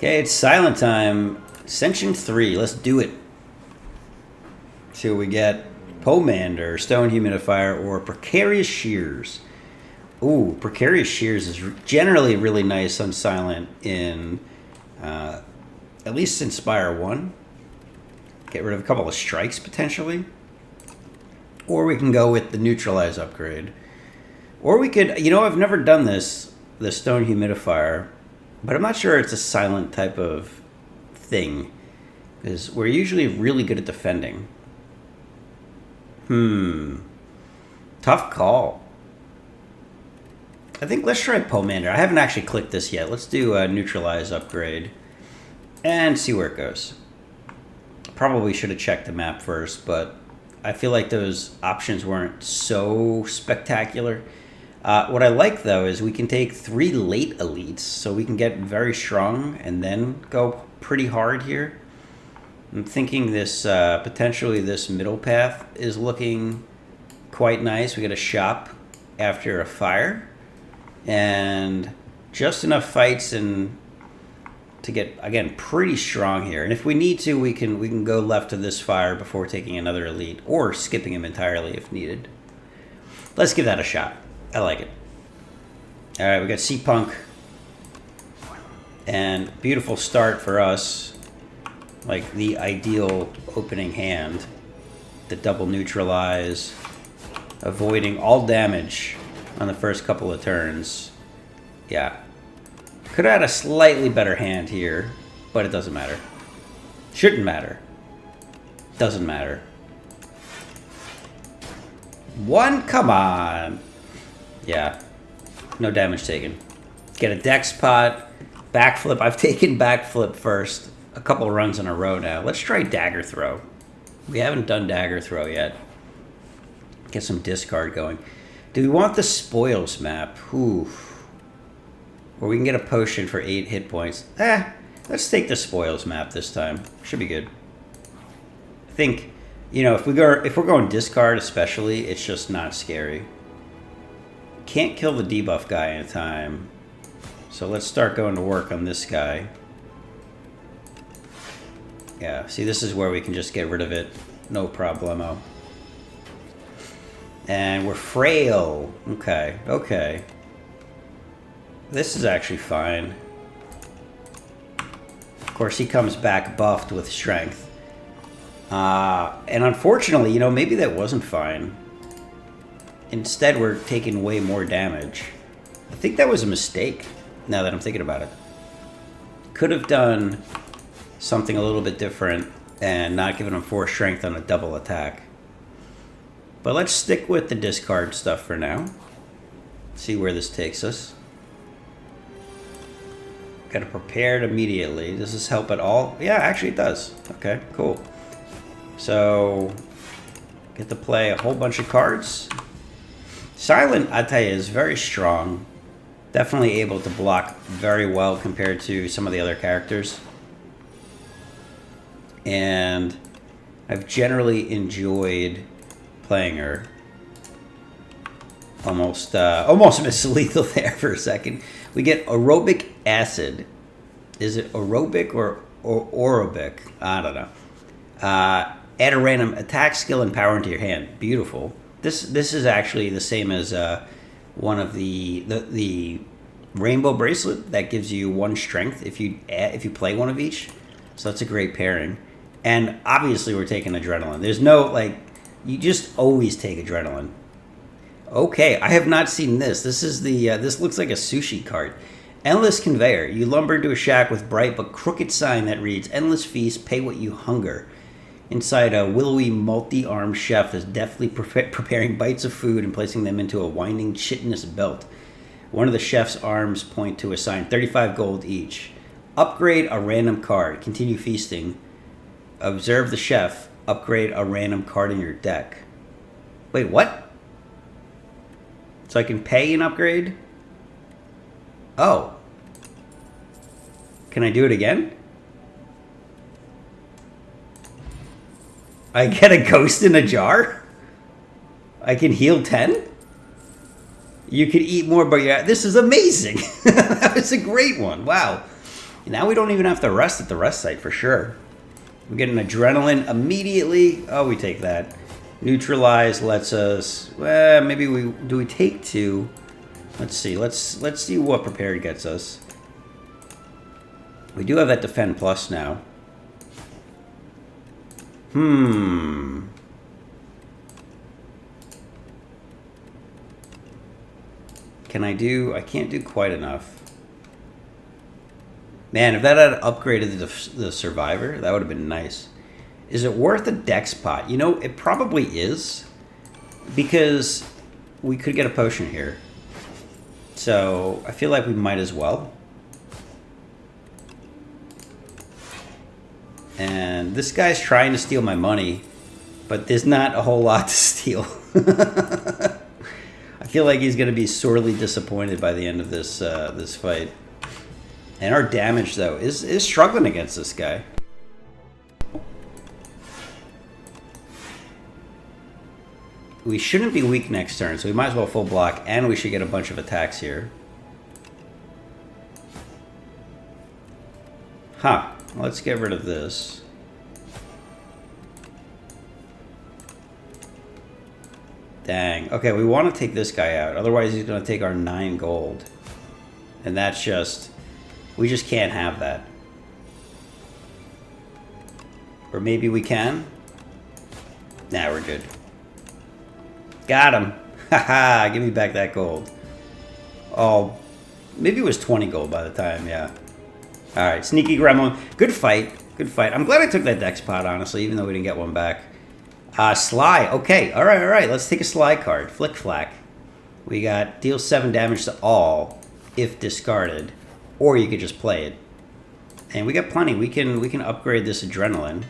Okay, it's silent time. Ascension 3. Let's do it. See what we get. Pomander, Stone Humidifier, or Precarious Shears. Ooh, Precarious Shears is generally really nice on silent in, at least in Spire 1. Get rid of a couple of strikes, potentially. Or we can go with the Neutralize upgrade. Or we could, I've never done this, the Stone Humidifier, but I'm not sure it's a silent type of thing, because we're usually really good at defending. Tough call. I think let's try Pomander. I haven't actually clicked this yet. Let's do a Neutralize upgrade and see where it goes. Probably should have checked the map first, but I feel like those options weren't so spectacular. What I like, though, is we can take 3 late elites, so we can get very strong and then go pretty hard here. I'm thinking this, potentially this middle path is looking quite nice. We get a shop after a fire, and just enough fights and to get, again, pretty strong here. And if we need to, we can go left of this fire before taking another elite, or skipping him entirely if needed. Let's give that a shot. I like it. All right, we got C-Punk. And beautiful start for us. Like the ideal opening hand. The double neutralize. Avoiding all damage on the first couple of turns. Yeah. Could have had a slightly better hand here, but it doesn't matter. Shouldn't matter. Doesn't matter. 1, come on. Yeah, no damage taken. Get a dex pot, backflip. I've taken backflip first a couple runs in a row now. Let's try dagger throw. We haven't done dagger throw yet. Get some discard going. Do we want the spoils map? Ooh. Or we can get a potion for 8 hit points. Let's take the spoils map this time. Should be good. I think, if we're going discard especially, it's just not scary. Can't kill the debuff guy in time. So let's start going to work on this guy. Yeah, see, this is where we can just get rid of it. No problemo. And we're frail. Okay. This is actually fine. Of course, he comes back buffed with strength. And unfortunately, maybe that wasn't fine. Instead, we're taking way more damage. I think that was a mistake, now that I'm thinking about it. Could have done something a little bit different and not given him 4 strength on a double attack. But let's stick with the discard stuff for now. See where this takes us. Gotta prepare it immediately. Does this help at all? Yeah, actually it does. Okay, cool. So, get to play a whole bunch of cards. Silent, I tell you, is very strong. Definitely able to block very well compared to some of the other characters. And I've generally enjoyed playing her. Almost missed lethal there for a second. We get aerobic acid. Is it aerobic or orobic? I don't know. Add a random attack skill and power into your hand. Beautiful. This is actually the same as one of the rainbow bracelet that gives you 1 strength if you play one of each. So that's a great pairing. And obviously we're taking adrenaline. There's no you just always take adrenaline. Okay, I have not seen this. This is this looks like a sushi cart. Endless conveyor. You lumber into a shack with bright but crooked sign that reads "Endless feast, pay what you hunger." Inside, a willowy, multi-armed chef is deftly preparing bites of food and placing them into a winding chitinous belt. One of the chef's arms point to a sign, 35 gold each. Upgrade a random card. Continue feasting. Observe the chef. Upgrade a random card in your deck. Wait, what? So I can pay an upgrade? Oh. Can I do it again? I get a ghost in a jar? I can heal 10? You can eat more, but yeah, this is amazing. That was a great one. Wow. Now we don't even have to rest at the rest site for sure. We get an adrenaline immediately. Oh, we take that. Neutralize lets us. Well, maybe we take 2. Let's see. Let's see what prepared gets us. We do have that defend plus now. Can I do? I can't do quite enough. Man, if that had upgraded the survivor, that would have been nice. Is it worth a dex pot? You know, it probably is, because we could get a potion here. So I feel like we might as well. And this guy's trying to steal my money, but there's not a whole lot to steal. I feel like he's going to be sorely disappointed by the end of this this fight. And our damage, though, is struggling against this guy. We shouldn't be weak next turn, so we might as well full block, and we should get a bunch of attacks here. Huh. Let's get rid of this. Dang. Okay, we want to take this guy out. Otherwise, he's going to take our 9 gold. And that's just... We just can't have that. Or maybe we can? Nah, we're good. Got him. Haha, give me back that gold. Oh, maybe it was 20 gold by the time, yeah. Alright, sneaky gremlin. Good fight. Good fight. I'm glad I took that dex pot, honestly, even though we didn't get one back. Sly. Okay, alright. Let's take a Sly card. Flick Flack. We got deal 7 damage to all if discarded. Or you could just play it. And we got plenty. We can upgrade this adrenaline.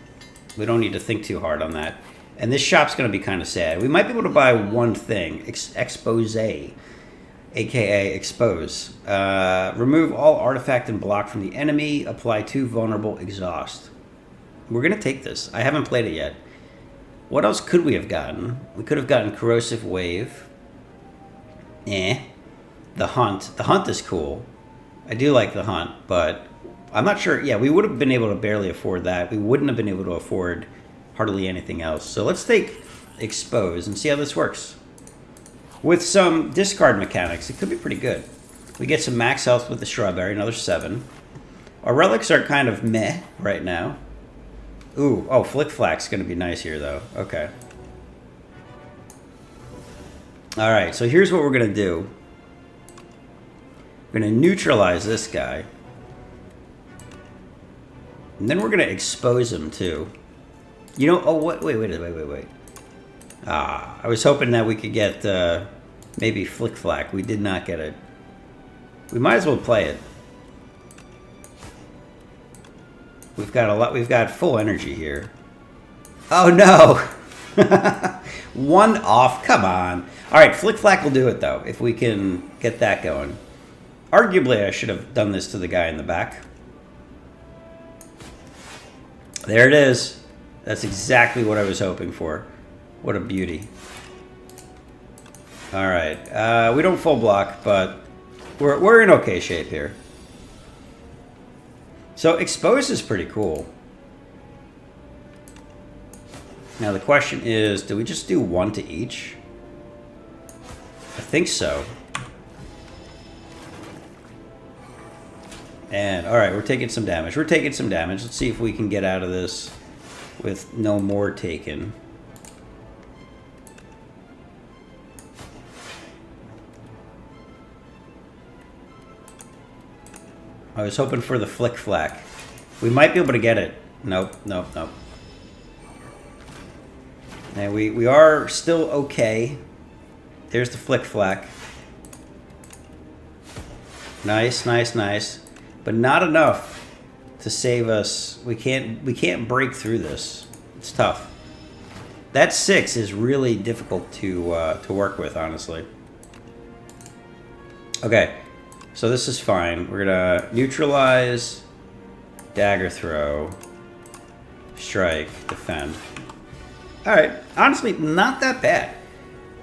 We don't need to think too hard on that. And this shop's going to be kind of sad. We might be able to buy one thing. Expose. AKA Expose. Remove all artifact and block from the enemy. Apply 2 vulnerable exhaust. We're going to take this. I haven't played it yet. What else could we have gotten? We could have gotten Corrosive Wave. The Hunt. The Hunt is cool. I do like the Hunt, but I'm not sure. Yeah, we would have been able to barely afford that. We wouldn't have been able to afford hardly anything else. So let's take Expose and see how this works. With some discard mechanics, it could be pretty good. We get some max health with the Strawberry, another 7. Our relics are kind of meh right now. Ooh, oh, Flick Flack's going to be nice here, though. Okay. All right, so here's what we're going to do. We're going to neutralize this guy. And then we're going to expose him, too. You know, oh, wait. Ah, I was hoping that we could get maybe Flick Flack. We did not get it. We might as well play it. We've got a lot. We've got full energy here. Oh no! 1 off. Come on. All right, Flick Flack will do it though if we can get that going. Arguably, I should have done this to the guy in the back. There it is. That's exactly what I was hoping for. What a beauty. All right. We don't full block, but we're in okay shape here. So Expose is pretty cool. Now the question is, do we just do 1 to each? I think so. And all right, we're taking some damage. Let's see if we can get out of this with no more taken. I was hoping for the Flick Flack. We might be able to get it. Nope. And we are still okay. There's the Flick Flack. Nice. But not enough to save us. We can't break through this. It's tough. That 6 is really difficult to work with, honestly. Okay. So this is fine. We're gonna neutralize, dagger throw, strike, defend. All right, honestly, not that bad.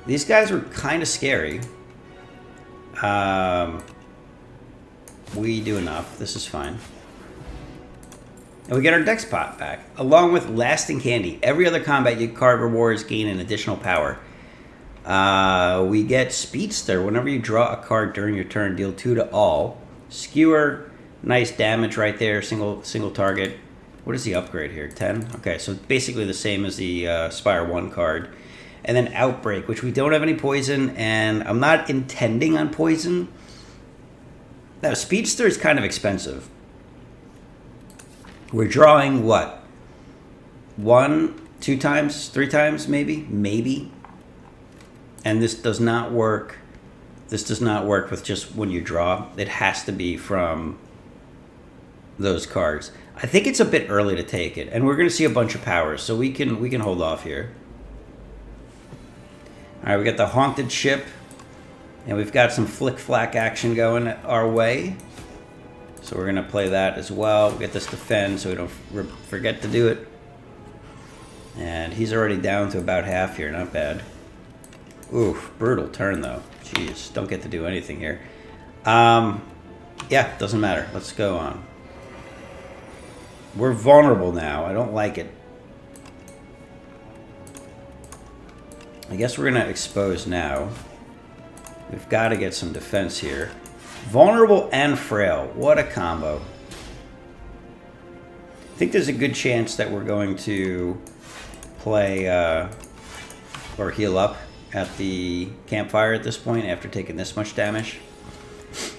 These guys were kind of scary. We do enough. This is fine. And we get our Dex pot back, along with Lasting Candy. Every other combat, your card rewards gain an additional power. We get Speedster. Whenever you draw a card during your turn, deal 2 to all. Skewer, nice damage right there, single target. What is the upgrade here? 10? Okay, so basically the same as the Spire 1 card. And then Outbreak, which we don't have any poison, and I'm not intending on poison. Now, Speedster is kind of expensive. We're drawing, what? 1, 2 times, 3 times, maybe? Maybe. And this does not work. This does not work with just when you draw. It has to be from those cards. I think it's a bit early to take it, and we're going to see a bunch of powers, so we can hold off here. All right, we got the Haunted Ship, and we've got some flick-flack action going our way. So we're going to play that as well. Get this defend so we don't forget to do it. And he's already down to about half here. Not bad. Oof, brutal turn, though. Jeez, don't get to do anything here. Yeah, doesn't matter. Let's go on. We're vulnerable now. I don't like it. I guess we're going to expose now. We've got to get some defense here. Vulnerable and frail. What a combo. I think there's a good chance that we're going to play or heal up at the campfire at this point after taking this much damage.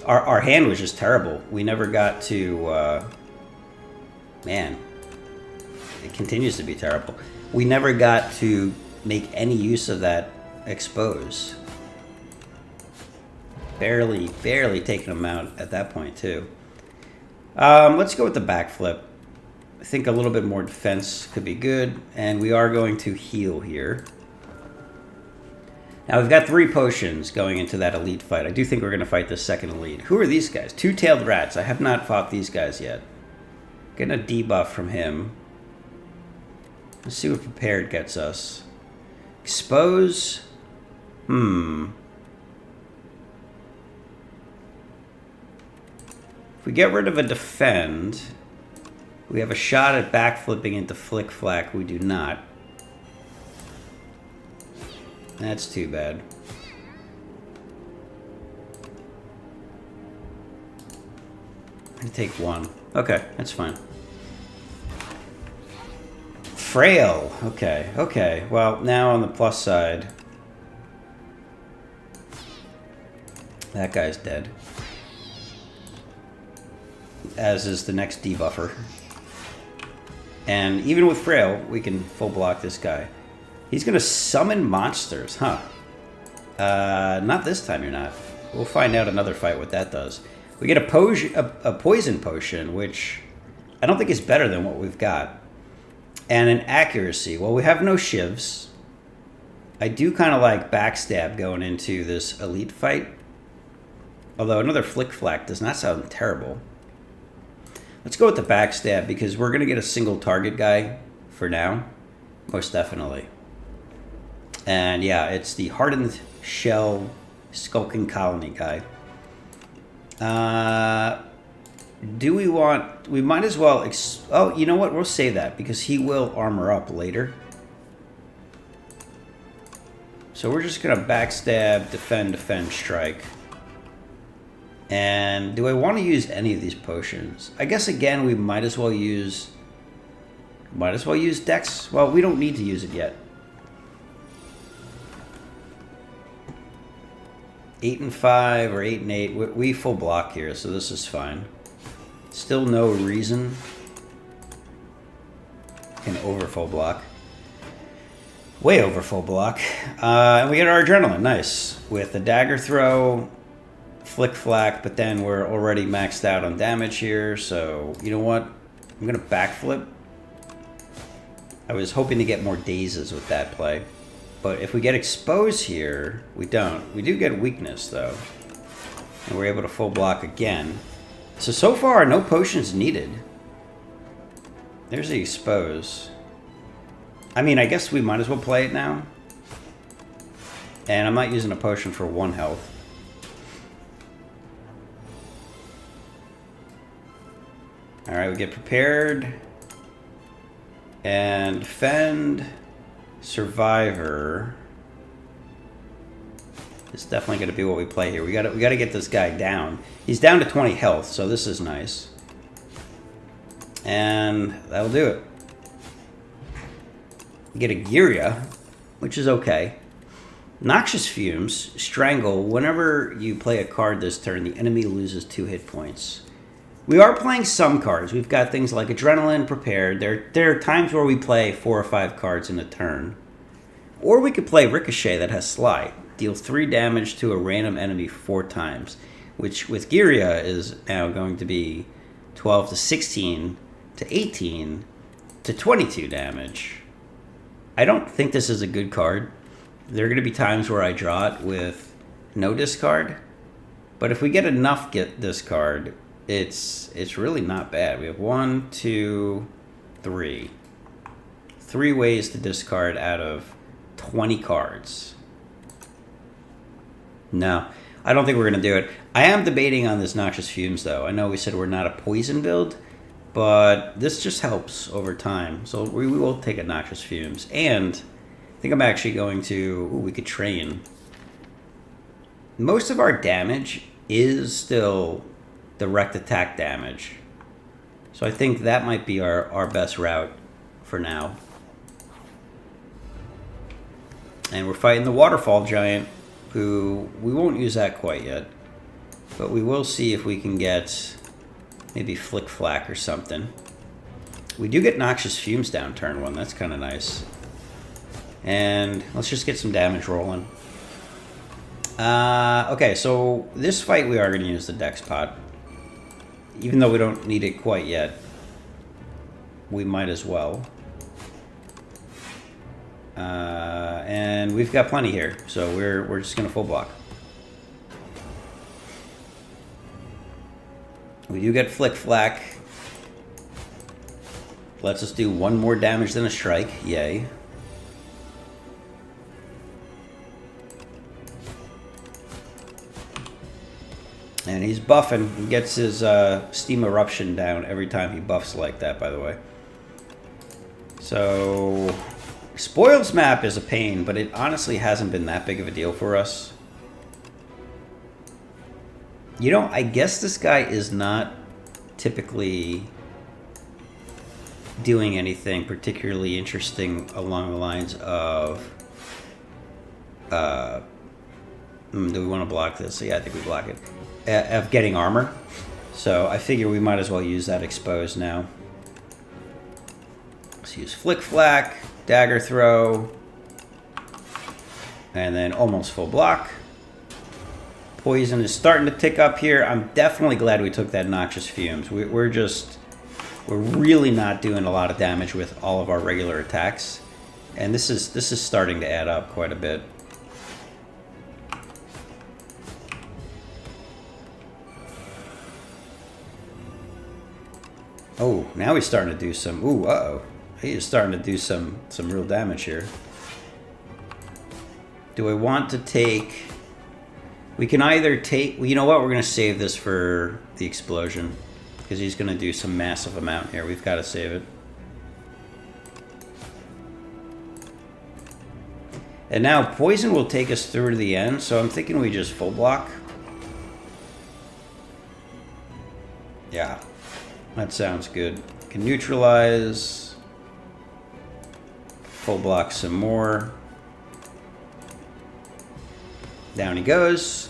Our hand was just terrible. We never got to... man, it continues to be terrible. We never got to make any use of that expose. Barely taking them out at that point, too. Let's go with the backflip. I think a little bit more defense could be good, and we are going to heal here. Now, we've got 3 potions going into that elite fight. I do think we're going to fight the second elite. Who are these guys? 2-tailed rats. I have not fought these guys yet. Getting a debuff from him. Let's see what prepared gets us. Expose. If we get rid of a defend, we have a shot at backflipping into flick-flack. We do not. That's too bad. I can take 1. Okay, that's fine. Frail. Okay. Well, now on the plus side, that guy's dead. As is the next debuffer. And even with Frail, we can full block this guy. He's going to summon monsters, huh? Not this time you're not. We'll find out another fight what that does. We get a poison potion, which I don't think is better than what we've got. And an accuracy. Well, we have no shivs. I do kind of like backstab going into this elite fight. Although another flick-flack does not sound terrible. Let's go with the backstab because we're going to get a single target guy for now. Most definitely. And yeah, it's the Hardened Shell Skulking Colony guy. Do we want... We might as well... oh, you know what? We'll save that because he will armor up later. So we're just going to backstab, defend, strike. And do I want to use any of these potions? I guess, again, we might as well use... Dex. Well, we don't need to use it yet. 8 and 5 or 8 and 8. We full block here, so this is fine. Still no reason. Can over full block. Way over full block. And we get our adrenaline. Nice. With the dagger throw, flick-flack, but then we're already maxed out on damage here. So, you know what? I'm going to backflip. I was hoping to get more dazes with that play. But if we get exposed here, we don't. We do get weakness, though. And we're able to full block again. So far, no potions needed. There's the expose. I mean, I guess we might as well play it now. And I'm not using a potion for 1 health. Alright, we get prepared. And defend, survivor. It's definitely going to be what we play here. We got to get this guy down. He's down to 20 health, so this is nice. And that'll do it. Get a Giria, which is okay. Noxious Fumes, Strangle. Whenever you play a card this turn, the enemy loses 2 hit points. We are playing some cards. We've got things like Adrenaline, Prepared. There are times where we play 4 or 5 cards in a turn. Or we could play Ricochet that has Slide. Deal 3 damage to a random enemy 4 times, which with Giria is now going to be 12 to 16 to 18 to 22 damage. I don't think this is a good card. There are going to be times where I draw it with no discard, but if we get enough discard, it's really not bad. We have 1, 2, 3. 3 ways to discard out of 20 cards. No, I don't think we're going to do it. I am debating on this Noxious Fumes, though. I know we said we're not a poison build, but this just helps over time. So we will take a Noxious Fumes. And I think I'm actually going to... Ooh, we could train. Most of our damage is still direct attack damage. So I think that might be our best route for now. And we're fighting the Waterfall Giant, who we won't use that quite yet. But we will see if we can get maybe Flick Flack or something. We do get Noxious Fumes down turn 1. That's kind of nice. And let's just get some damage rolling. Okay, so this fight we are going to use the Dex Pot. Even though we don't need it quite yet, we might as well. And we've got plenty here, so we're just going to full block. We do get Flick Flack. Lets us do 1 more damage than a strike. Yay. And he's buffing. He gets his Steam Eruption down every time he buffs like that, by the way. So... Spoil's map is a pain, but it honestly hasn't been that big of a deal for us. You know, I guess this guy is not typically doing anything particularly interesting along the lines of... do we want to block this? Yeah, I think we block it. Of getting armor. So I figure we might as well use that exposed now. Let's use Flick Flack, Dagger Throw, and then almost full block. Poison is starting to tick up here. I'm definitely glad we took that Noxious Fumes. We're really not doing a lot of damage with all of our regular attacks, and this is starting to add up quite a bit. Oh, now he's starting to do some... Ooh, uh-oh. He is starting to do some real damage here. Do I want to take... We can either take... Well, you know what? We're going to save this for the explosion. Because he's going to do some massive amount here. We've got to save it. And now poison will take us through to the end. So I'm thinking we just full block. Yeah. That sounds good. Can neutralize. Full block some more. Down he goes.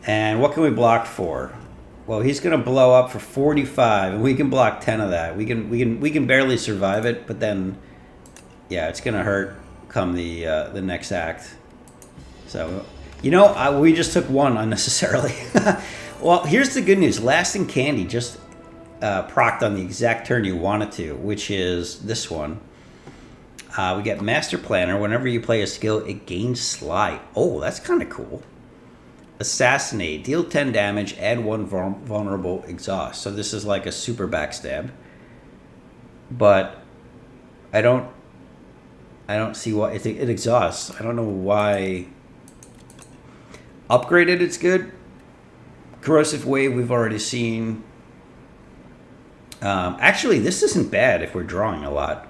And what can we block for? Well, he's going to blow up for 45, and we can block 10 of that. We can barely survive it, but then, yeah, it's going to hurt come the next act. So, you know, we just took 1 unnecessarily. Well, here's the good news. Lasting Candy just procced on the exact turn you want it to, which is this one. We get Master Planner. Whenever you play a skill, it gains Slide. Oh, that's kind of cool. Assassinate. Deal 10 damage, add 1 vulnerable exhaust. So this is like a super backstab. But I don't see why it exhausts. I don't know why. Upgraded, it's good. Corrosive Wave we've already seen. Actually, this isn't bad if we're drawing a lot.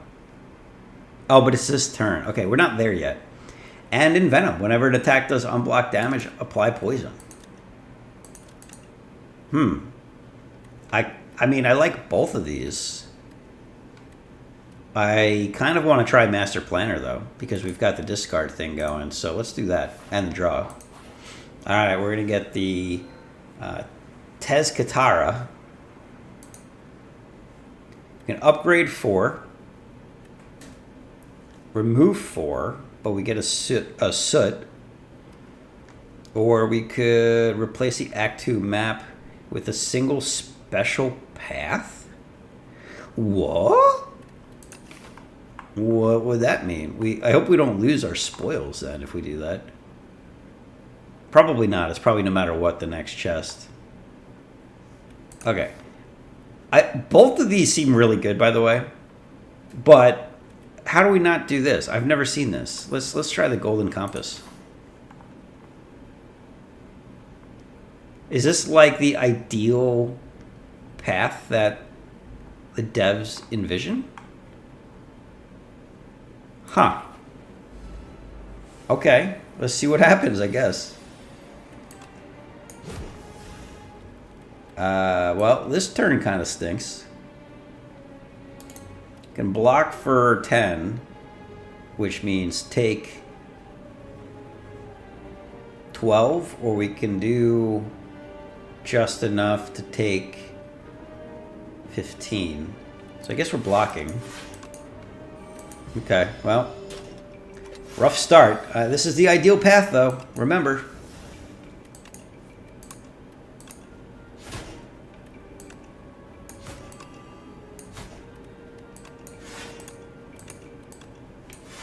Oh, but it's this turn. Okay, we're not there yet. And Envenom. Whenever an attack does unblocked damage, apply poison. I mean, I like both of these. I kind of want to try Master Planner, though, because we've got the discard thing going. So let's do that. And the draw. All right, we're going to get the Tez Katara. We can upgrade 4. Remove 4, but we get a soot. Or we could replace the Act 2 map with a single special path? What? What would that mean? I hope we don't lose our spoils then if we do that. Probably not. It's probably no matter what the next chest. Okay. Both of these seem really good, by the way. But how do we not do this? I've never seen this. Let's try the Golden Compass. Is this like the ideal path that the devs envision? Huh. Okay, let's see what happens, I guess. Well, this turn kind of stinks. Can block for 10, which means take 12, or we can do just enough to take 15. So I guess we're blocking. Okay, well, rough start. This is the ideal path, though. Remember.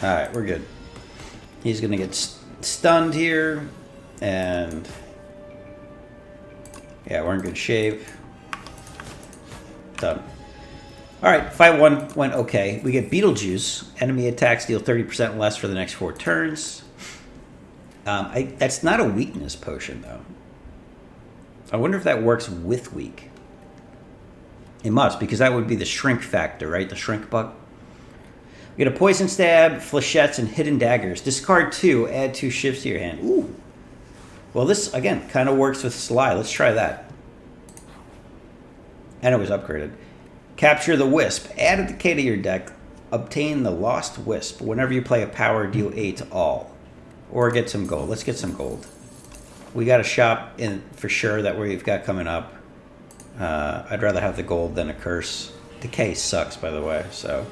Alright, we're good. He's going to get stunned here. And yeah, we're in good shape. Done. Alright, fight 1 went okay. We get Beetlejuice. Enemy attacks deal 30% less for the next 4 turns. That's not a weakness potion, though. I wonder if that works with weak. It must, because that would be the shrink factor, right? The shrink buck. We get a Poison Stab, Flechettes, and Hidden Daggers. Discard 2, add 2 shifts to your hand. Ooh. Well, this, again, kind of works with Sly. Let's try that. And it was upgraded. Capture the Wisp. Add a decay to your deck. Obtain the Lost Wisp. Whenever you play a power, deal 8 to all. Or get some gold. Let's get some gold. We got a shop in for sure that we've got coming up. I'd rather have the gold than a curse. Decay sucks, by the way, so...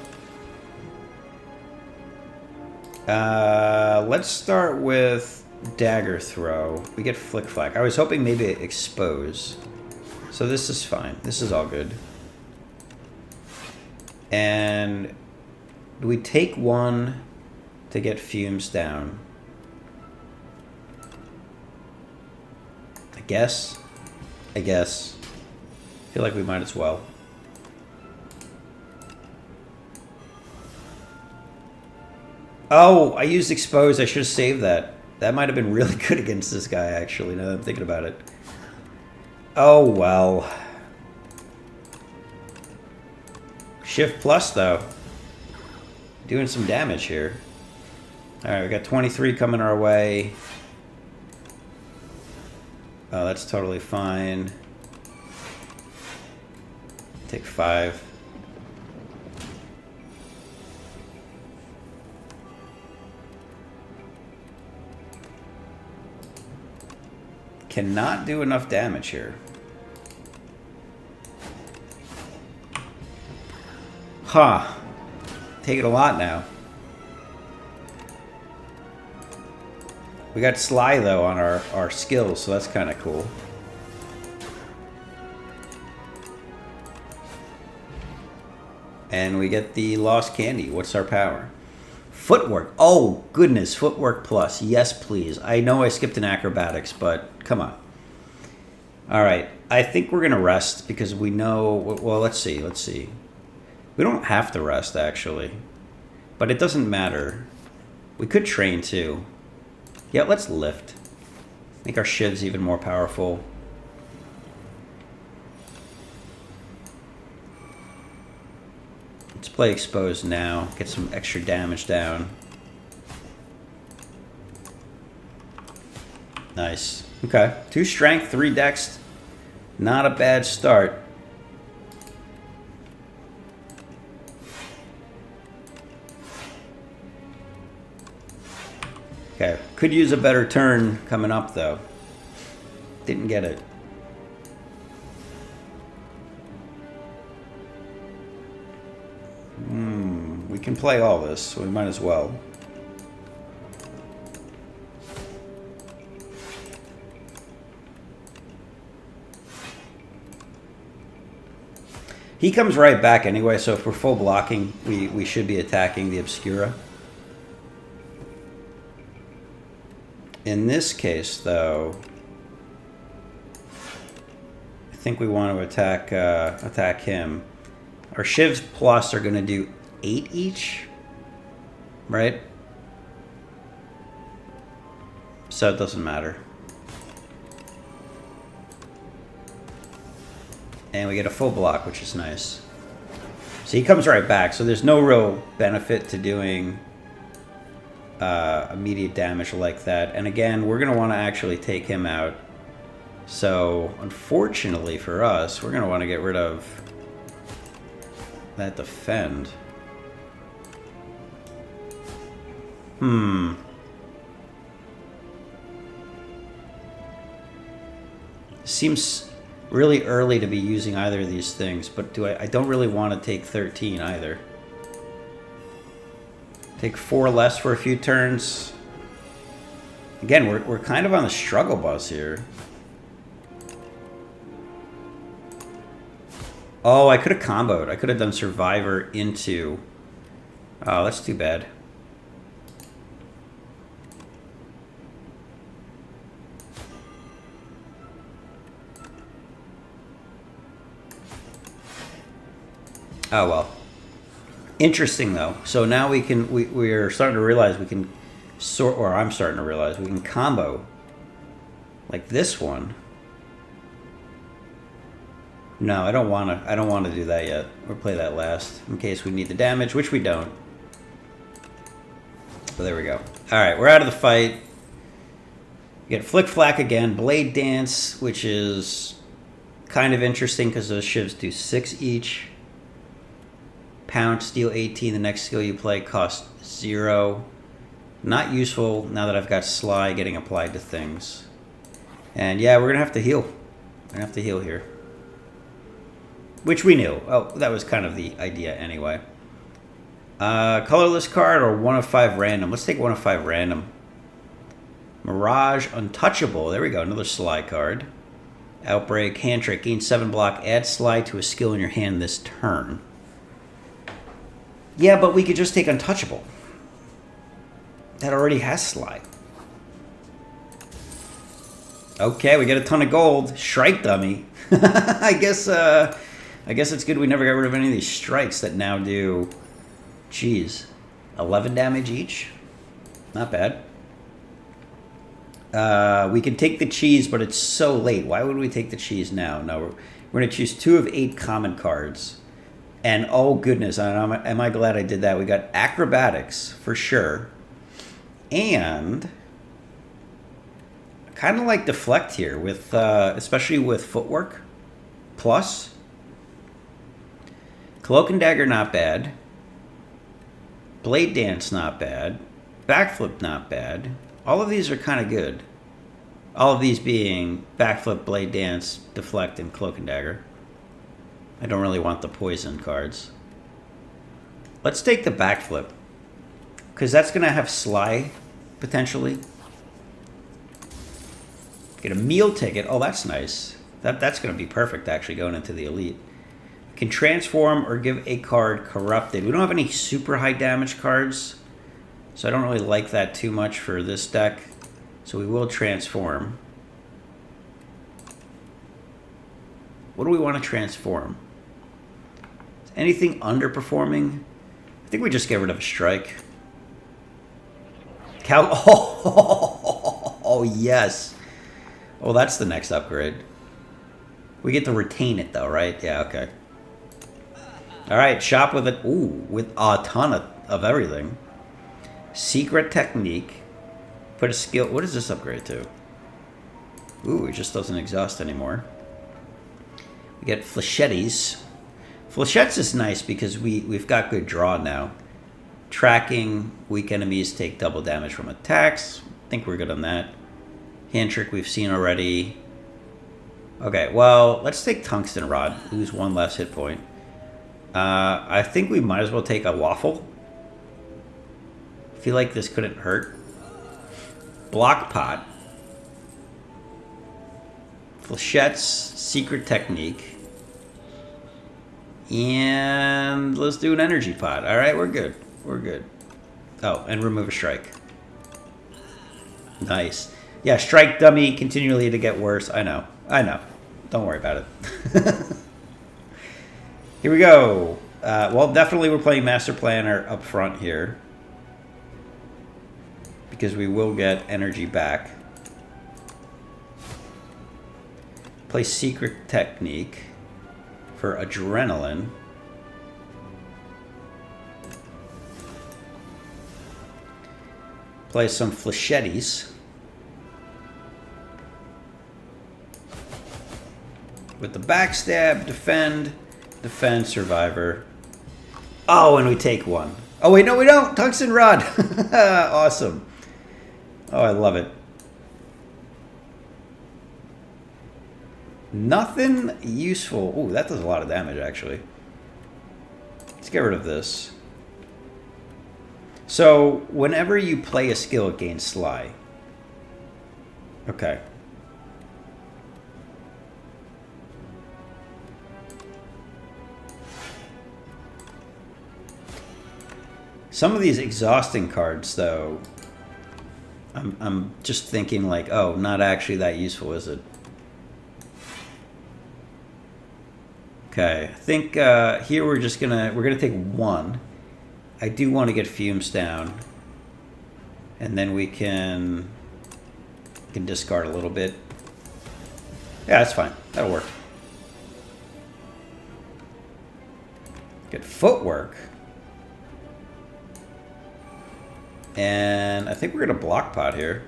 let's start with Dagger Throw. We get Flick Flack. I was hoping maybe Expose. So this is fine. This is all good. And do we take 1 to get Fumes down? I guess. I feel like we might as well. Oh, I used Expose. I should have saved that. That might have been really good against this guy, actually, now that I'm thinking about it. Oh, well. Shift Plus, though. Doing some damage here. Alright, we got 23 coming our way. Oh, that's totally fine. Take 5. Cannot do enough damage here. Huh. Taking a lot now. We got Sly, though, on our skills, so that's kind of cool. And we get the Lost Candy. What's our power? Footwork. Oh, goodness. Footwork plus. Yes, please. I know I skipped an acrobatics, but come on. All right. I think we're going to rest because we know... Well, let's see. Let's see. We don't have to rest, actually. But it doesn't matter. We could train, too. Yeah, let's lift. Make our shivs even more powerful. Let's play exposed now. Get some extra damage down. Nice. Okay. 2 strength, 3 dex. Not a bad start. Okay. Could use a better turn coming up, though. Didn't get it. We can play all this, so we might as well. He comes right back anyway, so if we're full blocking, we should be attacking the Obscura. In this case, though, I think we want to attack him. Our Shivs Plus are going to do 8 each, right? So it doesn't matter. And we get a full block, which is nice. So he comes right back. So there's no real benefit to doing immediate damage like that. And again, we're going to want to actually take him out. So unfortunately for us, we're going to want to get rid of that defend. Seems really early to be using either of these things, but I don't really want to take 13 either. Take 4 less for a few turns. Again, we're kind of on the struggle bus here. Oh, I could have comboed. I could have done Survivor into... Oh, that's too bad. Oh, well. Interesting, though. So now we're starting to realize we can sort... Or I'm starting to realize we can combo like this one. No, I don't want to do that yet. We'll play that last in case we need the damage, which we don't. So there we go. All right, we're out of the fight. You get Flick Flack again, Blade Dance, which is kind of interesting because those shivs do 6 each. Pounce, steal 18. The next skill you play costs 0. Not useful now that I've got Sly getting applied to things. And yeah, we're gonna have to heal. We're gonna have to heal here. Which we knew. Oh, that was kind of the idea anyway. Colorless card or 1 of 5 random. Let's take 1 of 5 random. Mirage Untouchable. There we go. Another Sly card. Outbreak. Hand Trick. Gain 7 block. Add Sly to a skill in your hand this turn. Yeah, but we could just take Untouchable. That already has Sly. Okay, we get a ton of gold. Strike Dummy. I guess it's good we never got rid of any of these strikes that now do, geez, 11 damage each. Not bad. We can take the cheese, but it's so late. Why would we take the cheese now? No, we're going to choose 2 of 8 common cards. And oh goodness, am I glad I did that. We got Acrobatics for sure. And kind of like Deflect here, with especially with Footwork. Plus. Cloak and Dagger, not bad. Blade Dance, not bad. Backflip, not bad. All of these are kind of good. All of these being Backflip, Blade Dance, Deflect, and Cloak and Dagger. I don't really want the poison cards. Let's take the Backflip. Because that's going to have Sly, potentially. Get a meal ticket. Oh, that's nice. That's going to be perfect, actually, going into the Elite. Can transform or give a card corrupted. We don't have any super high damage cards, so I don't really like that too much for this deck. So we will transform. What do we want to transform? Is anything underperforming? I think we just get rid of a strike. Oh, yes. Oh, that's the next upgrade. We get to retain it, though, right? Yeah, okay. All right, shop with it. Ooh, with a ton of everything. Secret technique. Put a skill. What does this upgrade to? Ooh, it just doesn't exhaust anymore. We get flechettes. Flechettes is nice because we've got good draw now. Tracking. Weak enemies take double damage from attacks. I think we're good on that. Hand trick we've seen already. Okay, well, let's take Tungsten Rod. Lose one less hit point. I think we might as well take a waffle. I feel like this couldn't hurt. Block Pot. Flechettes, Secret Technique. And let's do an Energy Pot. All right, we're good. We're good. Oh, and remove a strike. Nice. Yeah, strike dummy continually to get worse. I know. I know. Don't worry about it. Here we go. Well, definitely we're playing Master Planner up front here. Because we will get energy back. Play Secret Technique for Adrenaline. Play some Flechettes. With the backstab, defend, survivor. Oh, and we take one. Oh, wait, no, we don't. Tungsten Rod. Awesome. Oh, I love it. Nothing useful. Ooh, that does a lot of damage, actually. Let's get rid of this. So, whenever you play a skill, it gains Sly. Okay. Some of these exhausting cards, though, I'm just thinking like, oh, not actually that useful, is it? Okay, I think here we're gonna take one. I do want to get Fumes down, and then we can discard a little bit. Yeah, that's fine. That'll work. Get Footwork. And I think we're going to Block Pot here.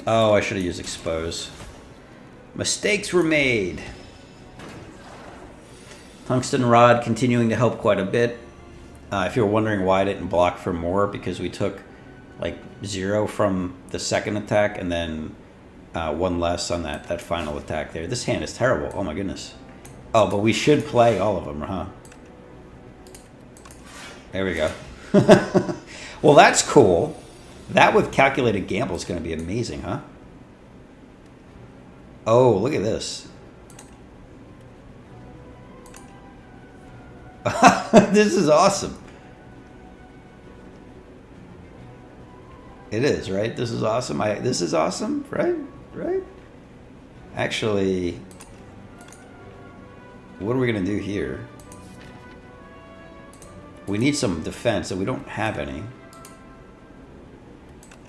Oh, I should have used Expose. Mistakes were made. Tungsten Rod continuing to help quite a bit. If you're wondering why I didn't block for more, because we took like 0 from the second attack and then 1 less on that final attack there. This hand is terrible. Oh my goodness. Oh, but we should play all of them, huh? There we go. Well, that's cool. That with Calculated Gamble is going to be amazing, huh? Oh, look at this. This is awesome. It is, right? This is awesome. This is awesome, right? Right? Actually... what are we going to do here? We need some defense, and we don't have any.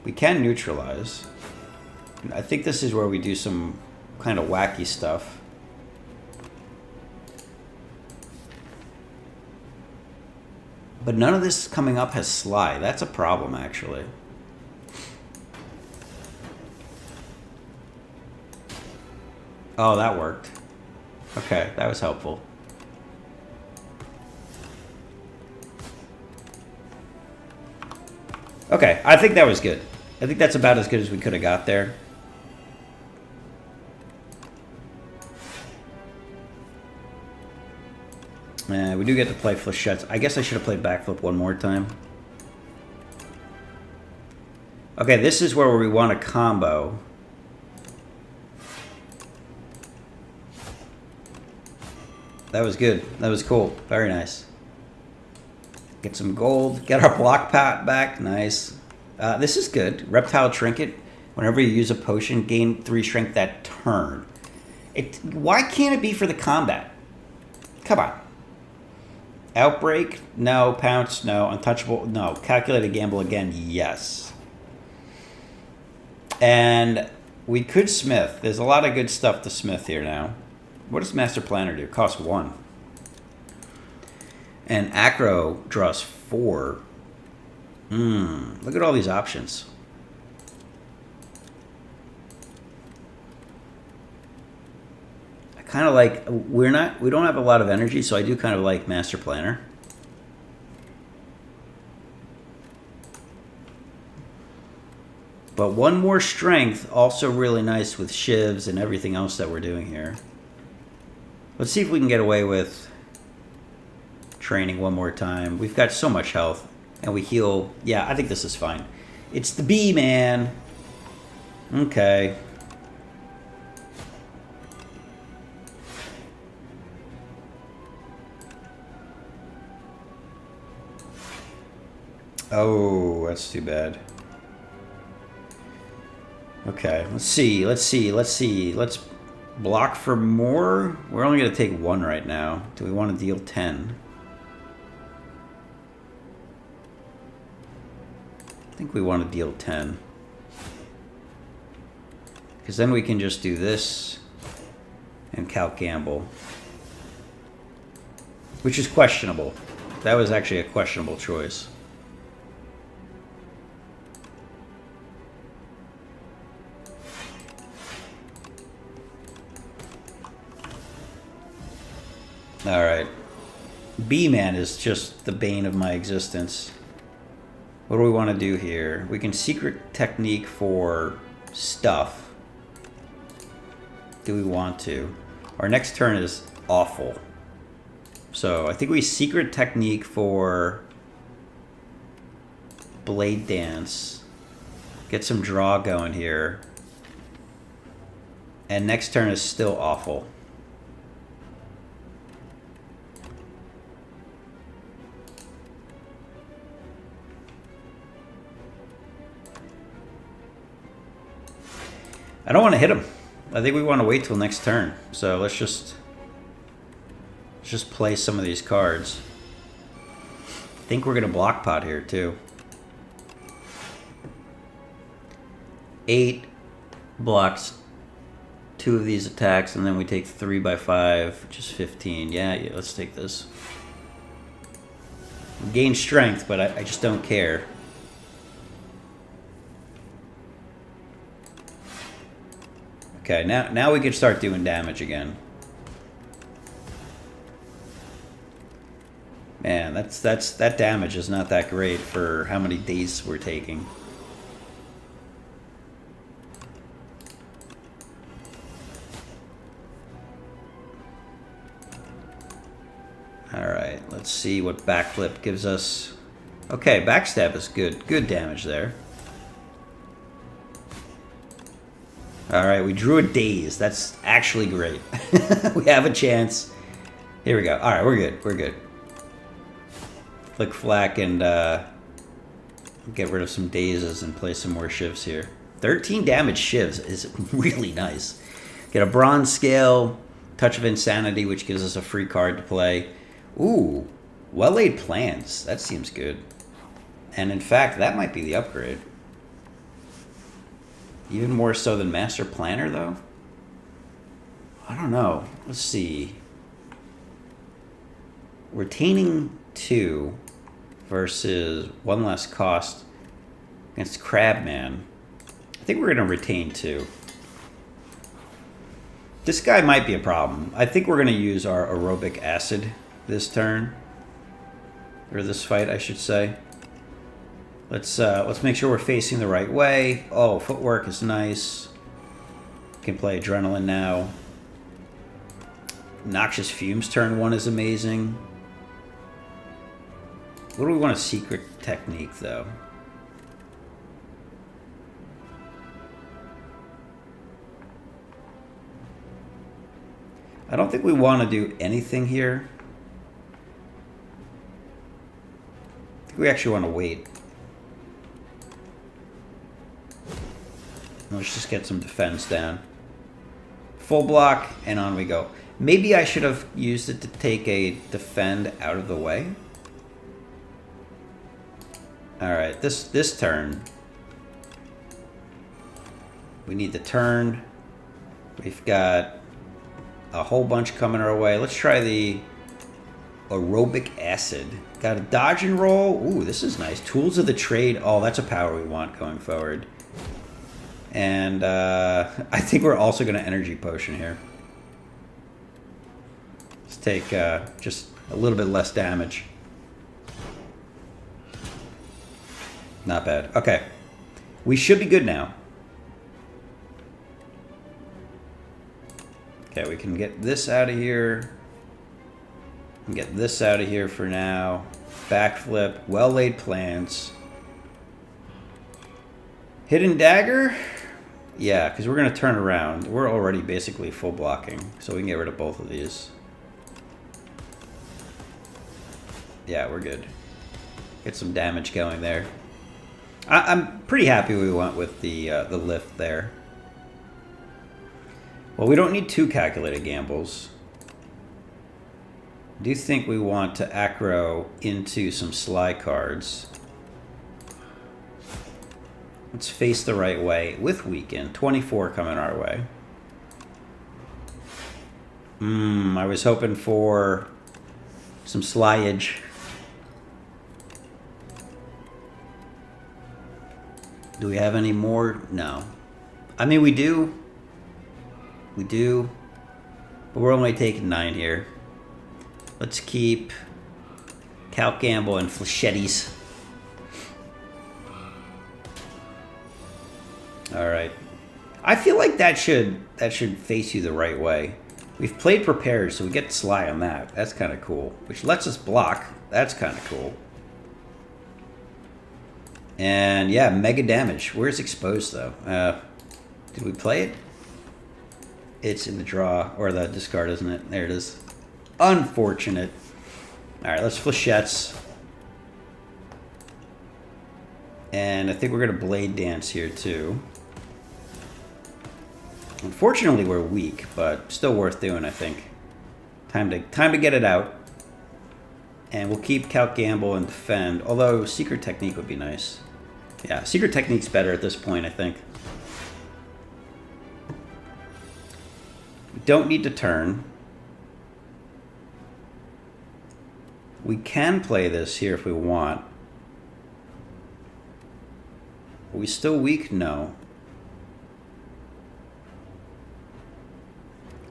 We can neutralize. I think this is where we do some kind of wacky stuff. But none of this coming up has Sly. That's a problem, actually. Oh, that worked. Okay, that was helpful. Okay, I think that was good. I think that's about as good as we could have got there. We do get to play Flechettes. I guess I should have played Backflip one more time. Okay, this is where we want a combo. That was good. That was cool. Very nice. Get some gold. Get our Block Pot back. Nice. This is good. Reptile Trinket. Whenever you use a potion, gain 3 strength that turn. Why can't it be for the combat? Come on. Outbreak? No. Pounce? No. Untouchable? No. Calculated Gamble again? Yes. And We could smith. There's a lot of good stuff to smith here now. What does Master Planner do? Cost 1. And Acro draws 4. Look at all these options. I kind of like, we don't have a lot of energy, so I do kind of like Master Planner. But 1 more strength, also really nice with shivs and everything else that we're doing here. Let's see if we can get away with training 1 more time. We've got so much health, and we heal. Yeah, I think this is fine. It's the bee, man. Okay. Oh, that's too bad. Okay, let's see. Let's block for more. We're only going to take 1 right now. Do we want to deal 10? I think we want to deal 10. Because then we can just do this and Calc Gamble. Which is questionable. That was actually a questionable choice. Alright. B-Man is just the bane of my existence. What do we want to do here? We can secret technique for stuff. Do we want to? Our next turn is awful. So I think we secret technique for Blade Dance. Get some draw going here. And next turn is still awful. I don't want to hit him. I think we want to wait till next turn. So let's just play some of these cards. I think we're going to block pot here too. 8 blocks 2 of these attacks, and then we take 3 by 5, which is 15. Yeah, let's take this. We gain strength, but I just don't care. Okay, now we can start doing damage again. Man, that damage is not that great for how many days we're taking. Alright, let's see what backflip gives us. Okay, backstab is good. Good damage there. Alright, we drew a daze. That's actually great. We have a chance. Here we go. Alright, we're good. We're good. Flick Flack and get rid of some dazes and play some more shivs here. 13 damage shivs is really nice. Get a bronze scale, Touch of Insanity, which gives us a free card to play. Ooh, Well-Laid Plans. That seems good. And in fact, that might be the upgrade. Even more so than Master Planner, though? I don't know. Let's see. Retaining 2 versus 1 less cost against Crabman. I think we're going to retain 2. This guy might be a problem. I think we're going to use our Aerobic Acid this turn. Or this fight, I should say. Let's make sure we're facing the right way. Oh, footwork is nice. Can play Adrenaline now. Noxious Fumes turn 1 is amazing. What do we want a secret technique, though? I don't think we want to do anything here. I think we actually want to wait. Let's just get some defense down. Full block, and on we go. Maybe I should have used it to take a defend out of the way. Alright, this turn. We need the turn. We've got a whole bunch coming our way. Let's try the aerobic acid. Got a dodge and roll. Ooh, this is nice. Tools of the trade. Oh, that's a power we want going forward. And I think we're also going to energy potion here. Let's take just a little bit less damage. Not bad. Okay. We should be good now. Okay, we can get this out of here. And get this out of here for now. Backflip. Well-laid plans. Hidden dagger? Yeah, because we're going to turn around. We're already basically full blocking, so we can get rid of both of these. Yeah, we're good. Get some damage going there. I'm pretty happy we went with the lift there. Well, we don't need 2 calculated gambles. I do think we want to aggro into some sly cards. Let's face the right way with weaken. 24 coming our way. I was hoping for some slyage. Do we have any more? No. I mean, we do. We do. But we're only taking 9 here. Let's keep Calc Gamble and Flechettes. All right. I feel like that should face you the right way. We've played prepared, so we get sly on that. That's kind of cool. Which lets us block. That's kind of cool. And yeah, mega damage. Where's exposed though? Did we play it? It's in the draw or the discard, isn't it? There it is. Unfortunate. All right, let's Flechettes. And I think we're gonna blade dance here too. Unfortunately, we're weak, but still worth doing, I think. Time to get it out. And we'll keep Calc Gamble and defend. Although Secret Technique would be nice. Yeah, Secret Technique's better at this point, I think. We don't need to turn. We can play this here if we want. Are we still weak? No.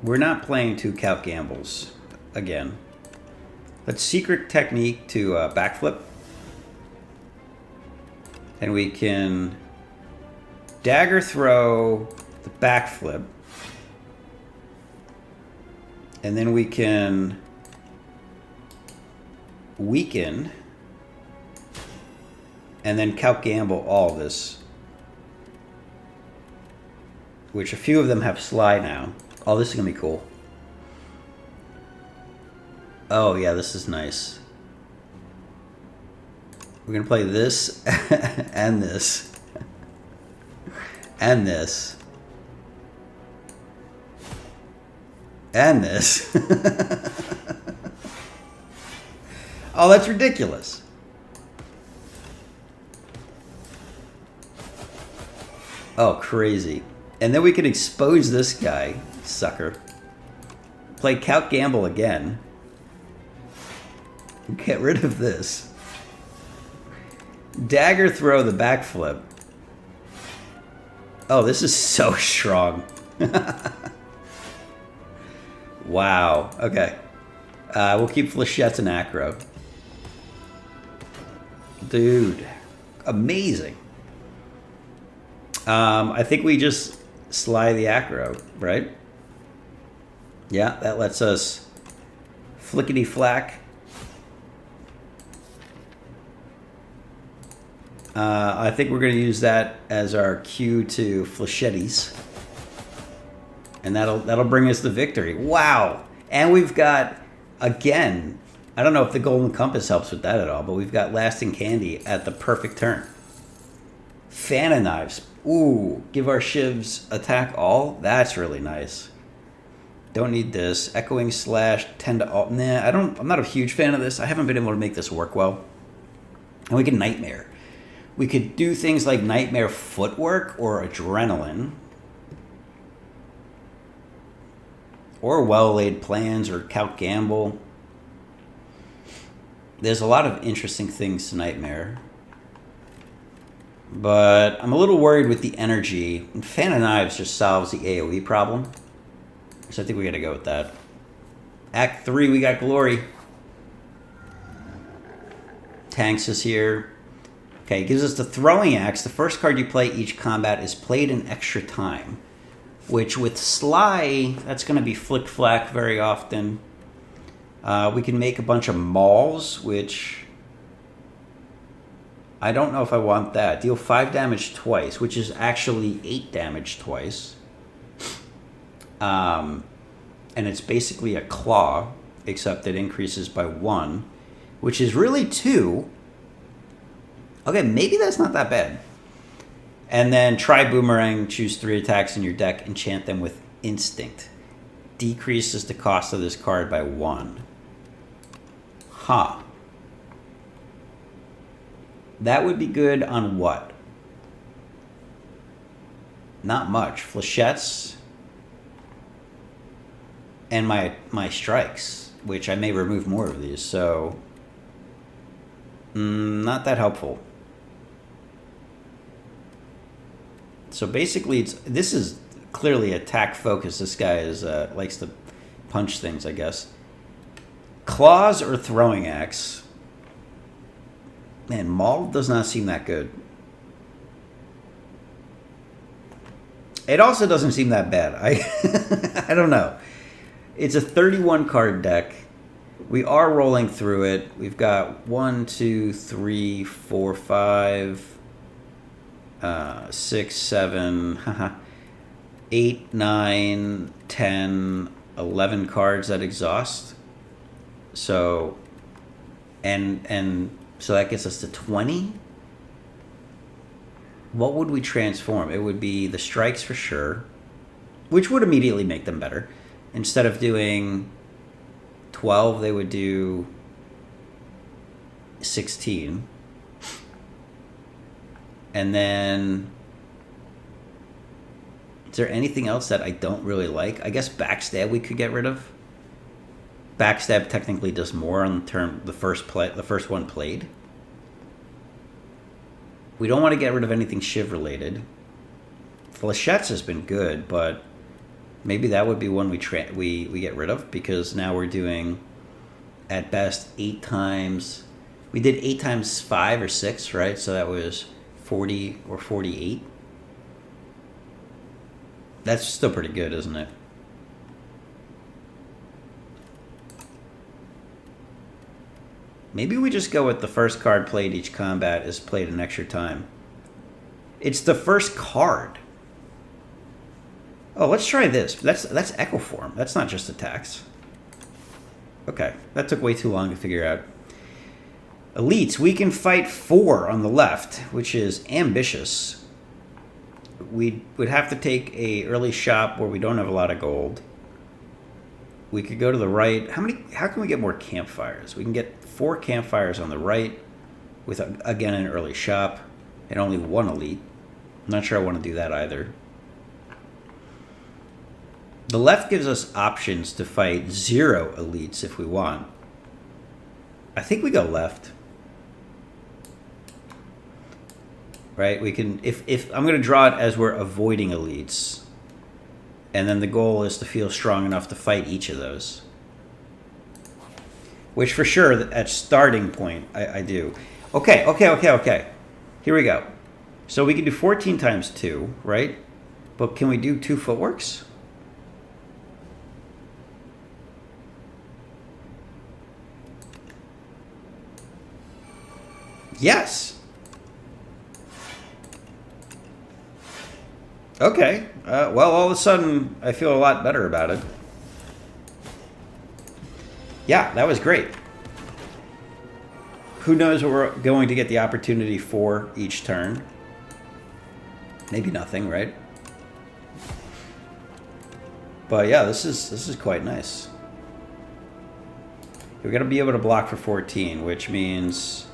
We're not playing 2 Calc Gambles again. Let's Secret Technique to backflip. And we can dagger throw the backflip. And then we can weaken. And then Calc Gamble all this. Which a few of them have sly now. Oh, this is going to be cool. Oh, yeah, this is nice. We're going to play this and this. And this. And this. Oh, that's ridiculous. Oh, crazy. And then we can expose this guy, sucker. Play Calc Gamble again. Get rid of this. Dagger throw the backflip. Oh, this is so strong. Wow. Okay. We'll keep Flechettes and Acro. Dude. Amazing. I think we just sly the Acro, right? Yeah, that lets us flickety flack. I think we're going to use that as our cue to Flechettes. And that'll bring us the victory. Wow. And we've got, again, I don't know if the Golden Compass helps with that at all, but we've got Lasting Candy at the perfect turn. Fan of Knives. Ooh, give our shivs attack all. That's really nice. Don't need this. Echoing Slash, 10 to all. Nah, I'm not a huge fan of this. I haven't been able to make this work well. And we can Nightmare. We could do things like Nightmare Footwork or Adrenaline. Or well-laid plans or Count Gamble. There's a lot of interesting things to Nightmare. But I'm a little worried with the energy. And Fan of Knives just solves the AoE problem. So I think we gotta go with that. Act 3, we got Glory. Tanks is here. Okay, gives us the Throwing Axe. The first card you play each combat is played in extra time. Which with Sly, that's going to be Flick Flack very often. We can make a bunch of mauls, which I don't know if I want that. Deal 5 damage twice, which is actually 8 damage twice. And it's basically a claw, except it increases by 1, which is really 2. Okay, maybe that's not that bad. And then try Boomerang, choose 3 attacks in your deck, enchant them with Instinct. Decreases the cost of this card by 1. Huh. That would be good on what? Not much. Flechettes. And my strikes, which I may remove more of these, so... not that helpful. So basically, this is clearly attack focus. This guy is likes to punch things, I guess. Claws or Throwing Axe? Man, Maul does not seem that good. It also doesn't seem that bad. I don't know. It's a 31 card deck. We are rolling through it. We've got 1, 2, 3, 4, 5... 6, 7, 8, 9, 10, 11 cards that exhaust. So, and so that gets us to 20. What would we transform? It would be the strikes for sure, which would immediately make them better. Instead of doing 12, they would do 16. And then, is there anything else that I don't really like? I guess Backstab we could get rid of. Backstab technically does more on the first one played. We don't want to get rid of anything Shiv related. Flechettes has been good, but maybe that would be one we get rid of, because now we're doing at best 8 times. We did 8 times 5 or 6, right? So that was 40 or 48. That's still pretty good, isn't it? Maybe we just go with the first card played each combat is played in extra time. It's the first card. Oh, let's try this. That's Echo Form. That's not just attacks. Okay, that took way too long to figure out. Elites, we can fight 4 on the left, which is ambitious. We would have to take a early shop where we don't have a lot of gold. We could go to the right. How can we get more campfires? We can get 4 campfires on the right with, again, an early shop and only 1 elite. I'm not sure I want to do that either. The left gives us options to fight 0 elites if we want. I think we go left. Right? We can, if I'm going to draw it as we're avoiding elites. And then the goal is to feel strong enough to fight each of those. Which for sure, at starting point, I do. Okay. Here we go. So we can do 14 times 2, right? But can we do 2 footworks? Yes. Okay. Well, all of a sudden, I feel a lot better about it. Yeah, that was great. Who knows what we're going to get the opportunity for each turn? Maybe nothing, right? But yeah, this is quite nice. We're going to be able to block for 14, which means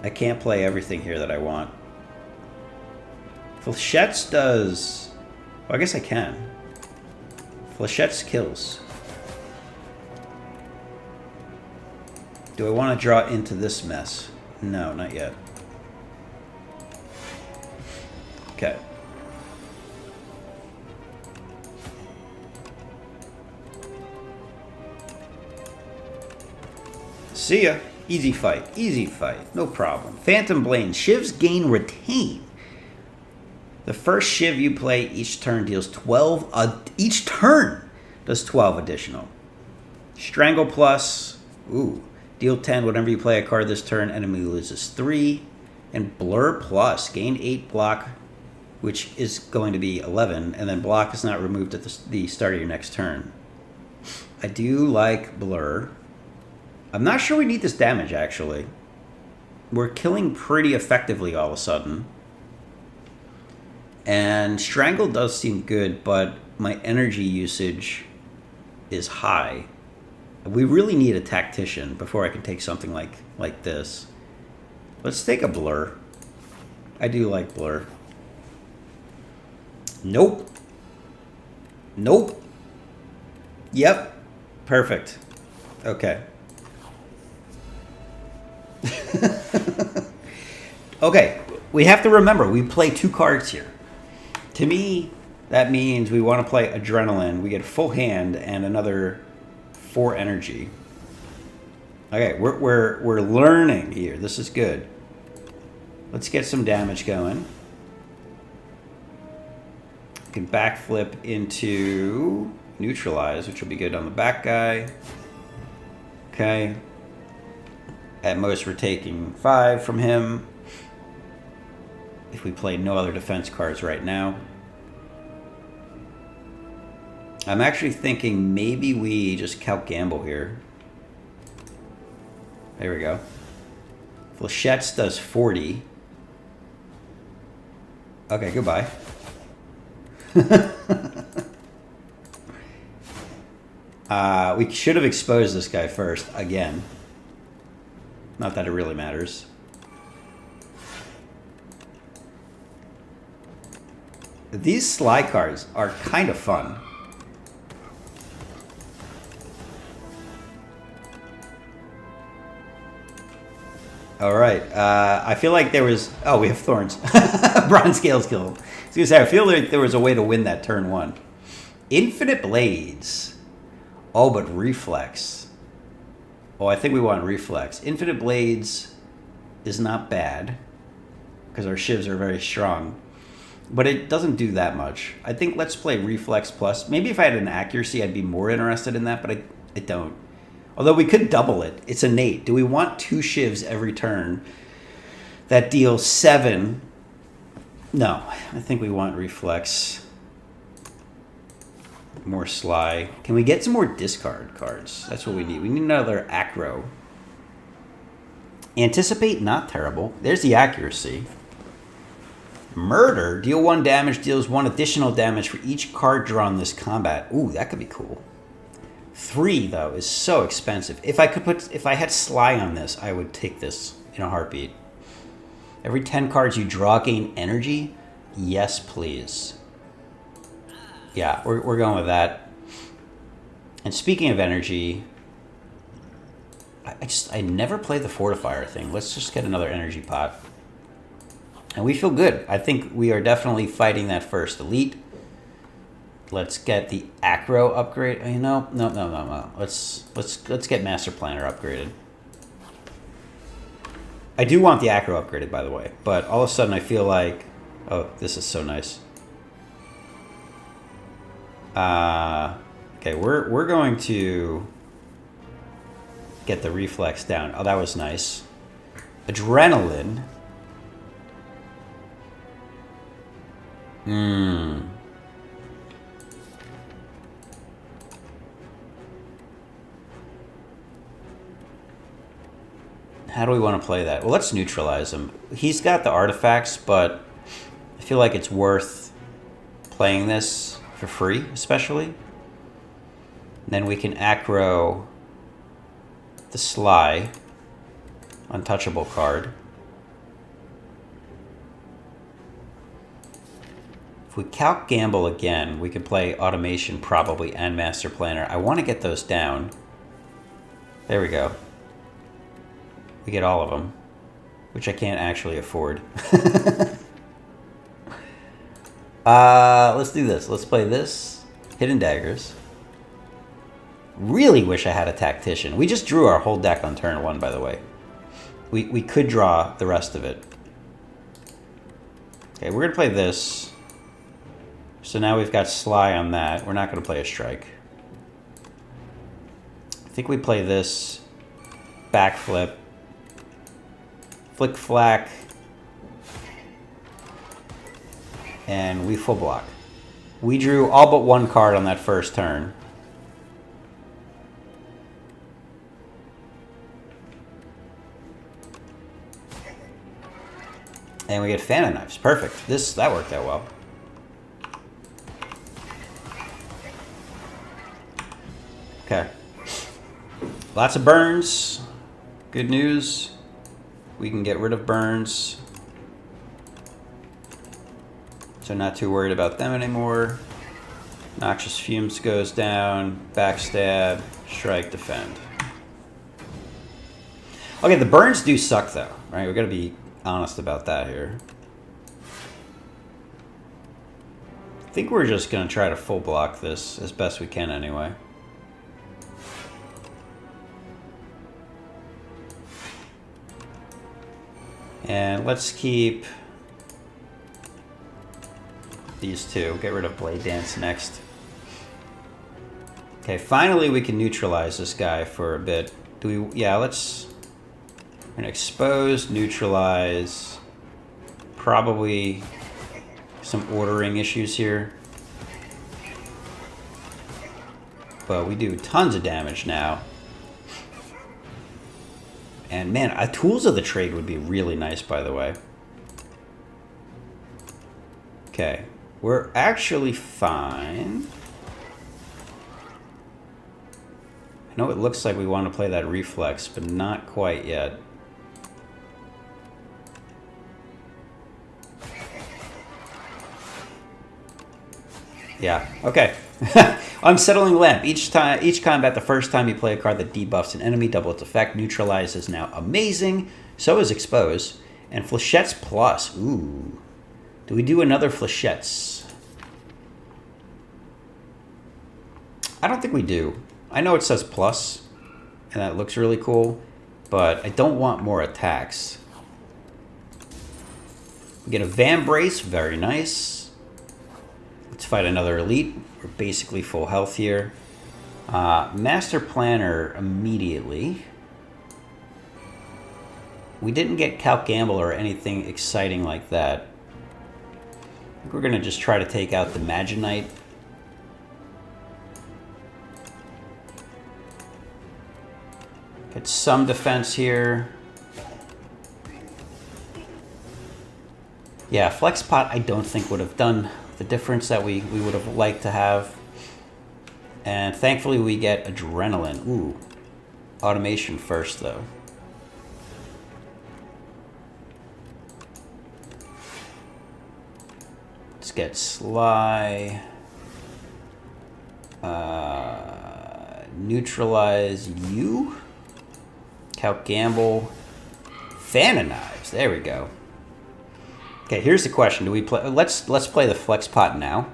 I can't play everything here that I want. Flechettes does... Well, I guess I can. Flechette's kills. Do I want to draw into this mess? No, not yet. Okay. See ya. Easy fight. Easy fight. No problem. Phantom Blade. Shivs gain retain. The first Shiv you play each turn deals 12... each turn does 12 additional. Strangle plus... Ooh. Deal 10 whenever you play a card this turn. Enemy loses 3. And Blur plus. Gain 8 block, which is going to be 11. And then block is not removed at the start of your next turn. I do like Blur. I'm not sure we need this damage, actually. We're killing pretty effectively all of a sudden. And Strangle does seem good, but my energy usage is high. We really need a Tactician before I can take something like this. Let's take a Blur. I do like Blur. Nope. Nope. Yep. Perfect. Okay. Okay, we have to remember, we play 2 cards here. To me, that means we want to play Adrenaline. We get a full hand and another 4 energy. Okay, we're learning here. This is good. Let's get some damage going. We can backflip into Neutralize, which will be good on the back guy. Okay. At most, we're taking 5 from him. If we play no other defense cards right now. I'm actually thinking maybe we just Count Gamble here. There we go. Flechette's does 40. Okay, goodbye. We should have exposed this guy first, again. Not that it really matters. These Sly cards are kind of fun. All right. I feel like there was... Oh, we have Thorns. Bronze Scales kill. I was going to say, I feel like there was a way to win that turn 1. Infinite Blades. Oh, but Reflex. Oh, I think we want Reflex. Infinite Blades is not bad because our Shivs are very strong. But it doesn't do that much. I think let's play Reflex plus. Maybe if I had an accuracy, I'd be more interested in that, but I don't. Although we could double it. It's innate. Do we want 2 Shivs every turn that deal 7? No. I think we want Reflex. More Sly. Can we get some more discard cards? That's what we need. We need another Acro. Anticipate, not terrible. There's the accuracy. Murder, deal 1 damage, deals 1 additional damage for each card drawn this combat. Ooh, that could be cool. 3 though is so expensive. If I had Sly on this, I would take this in a heartbeat. Every 10 cards you draw gain energy. Yes, please. Yeah, we're going with that. And speaking of energy, I never play the Fortifier thing. Let's just get another energy pot. And we feel good. I think we are definitely fighting that first elite. Let's get the Acro upgrade. You know, no. Let's get Master Planner upgraded. I do want the Acro upgraded, by the way. But all of a sudden I feel like, oh, this is so nice. Okay, we're going to get the Reflex down. Oh, that was nice. Adrenaline. How do we want to play that? Well, let's neutralize him. He's got the artifacts, but I feel like it's worth playing this for free, especially. And then we can Acro the Sly, untouchable card. If we calc gamble again, we could play automation probably and master planner. I want to get those down. There we go. We get all of them, which I can't actually afford. Let's do this. Let's play this. Hidden Daggers. Really wish I had a Tactician. We just drew our whole deck on turn 1, by the way. We could draw the rest of it. Okay, we're going to play this. So now we've got Sly on that. We're not going to play a strike. I think we play this. Backflip. Flick Flack. And we full block. We drew all but one card on that first turn. And we get Fan of Knives. Perfect. That worked out well. Okay. Lots of burns. Good news. We can get rid of burns. So not too worried about them anymore. Noxious Fumes goes down. Backstab. Strike. Defend. Okay, the burns do suck though, right? We gotta be honest about that here. I think we're just gonna try to full block this as best we can anyway. And let's keep these two. Get rid of Blade Dance next. Okay, finally we can neutralize this guy for a bit. Do we? Yeah, let's. We're gonna expose, neutralize. Probably some ordering issues here. But we do tons of damage now. And man, Tools of the Trade would be really nice, by the way. Okay, we're actually fine. I know it looks like we want to play that Reflex, but not quite yet. Yeah, okay. Unsettling Lamp. Each combat, the first time you play a card that debuffs an enemy, double its effect. Neutralize is now amazing. So is Expose. And Flechettes Plus. Ooh. Do we do another Flechettes? I don't think we do. I know it says plus, and that looks really cool, but I don't want more attacks. We get a Vambrace. Very nice. Let's fight another Elite. We're basically full health here. Master Planner immediately. We didn't get Calc Gamble or anything exciting like that. I think we're going to just try to take out the Maginite. Get some defense here. Yeah, Flex Pot I don't think would have done the difference that we would have liked to have. And thankfully we get Adrenaline. Ooh. Automation first though. Let's get Sly. Neutralize you. Calc Gamble. Fan of Knives. There we go. Okay, here's the question. Do we play? Let's play the Flex Pot now.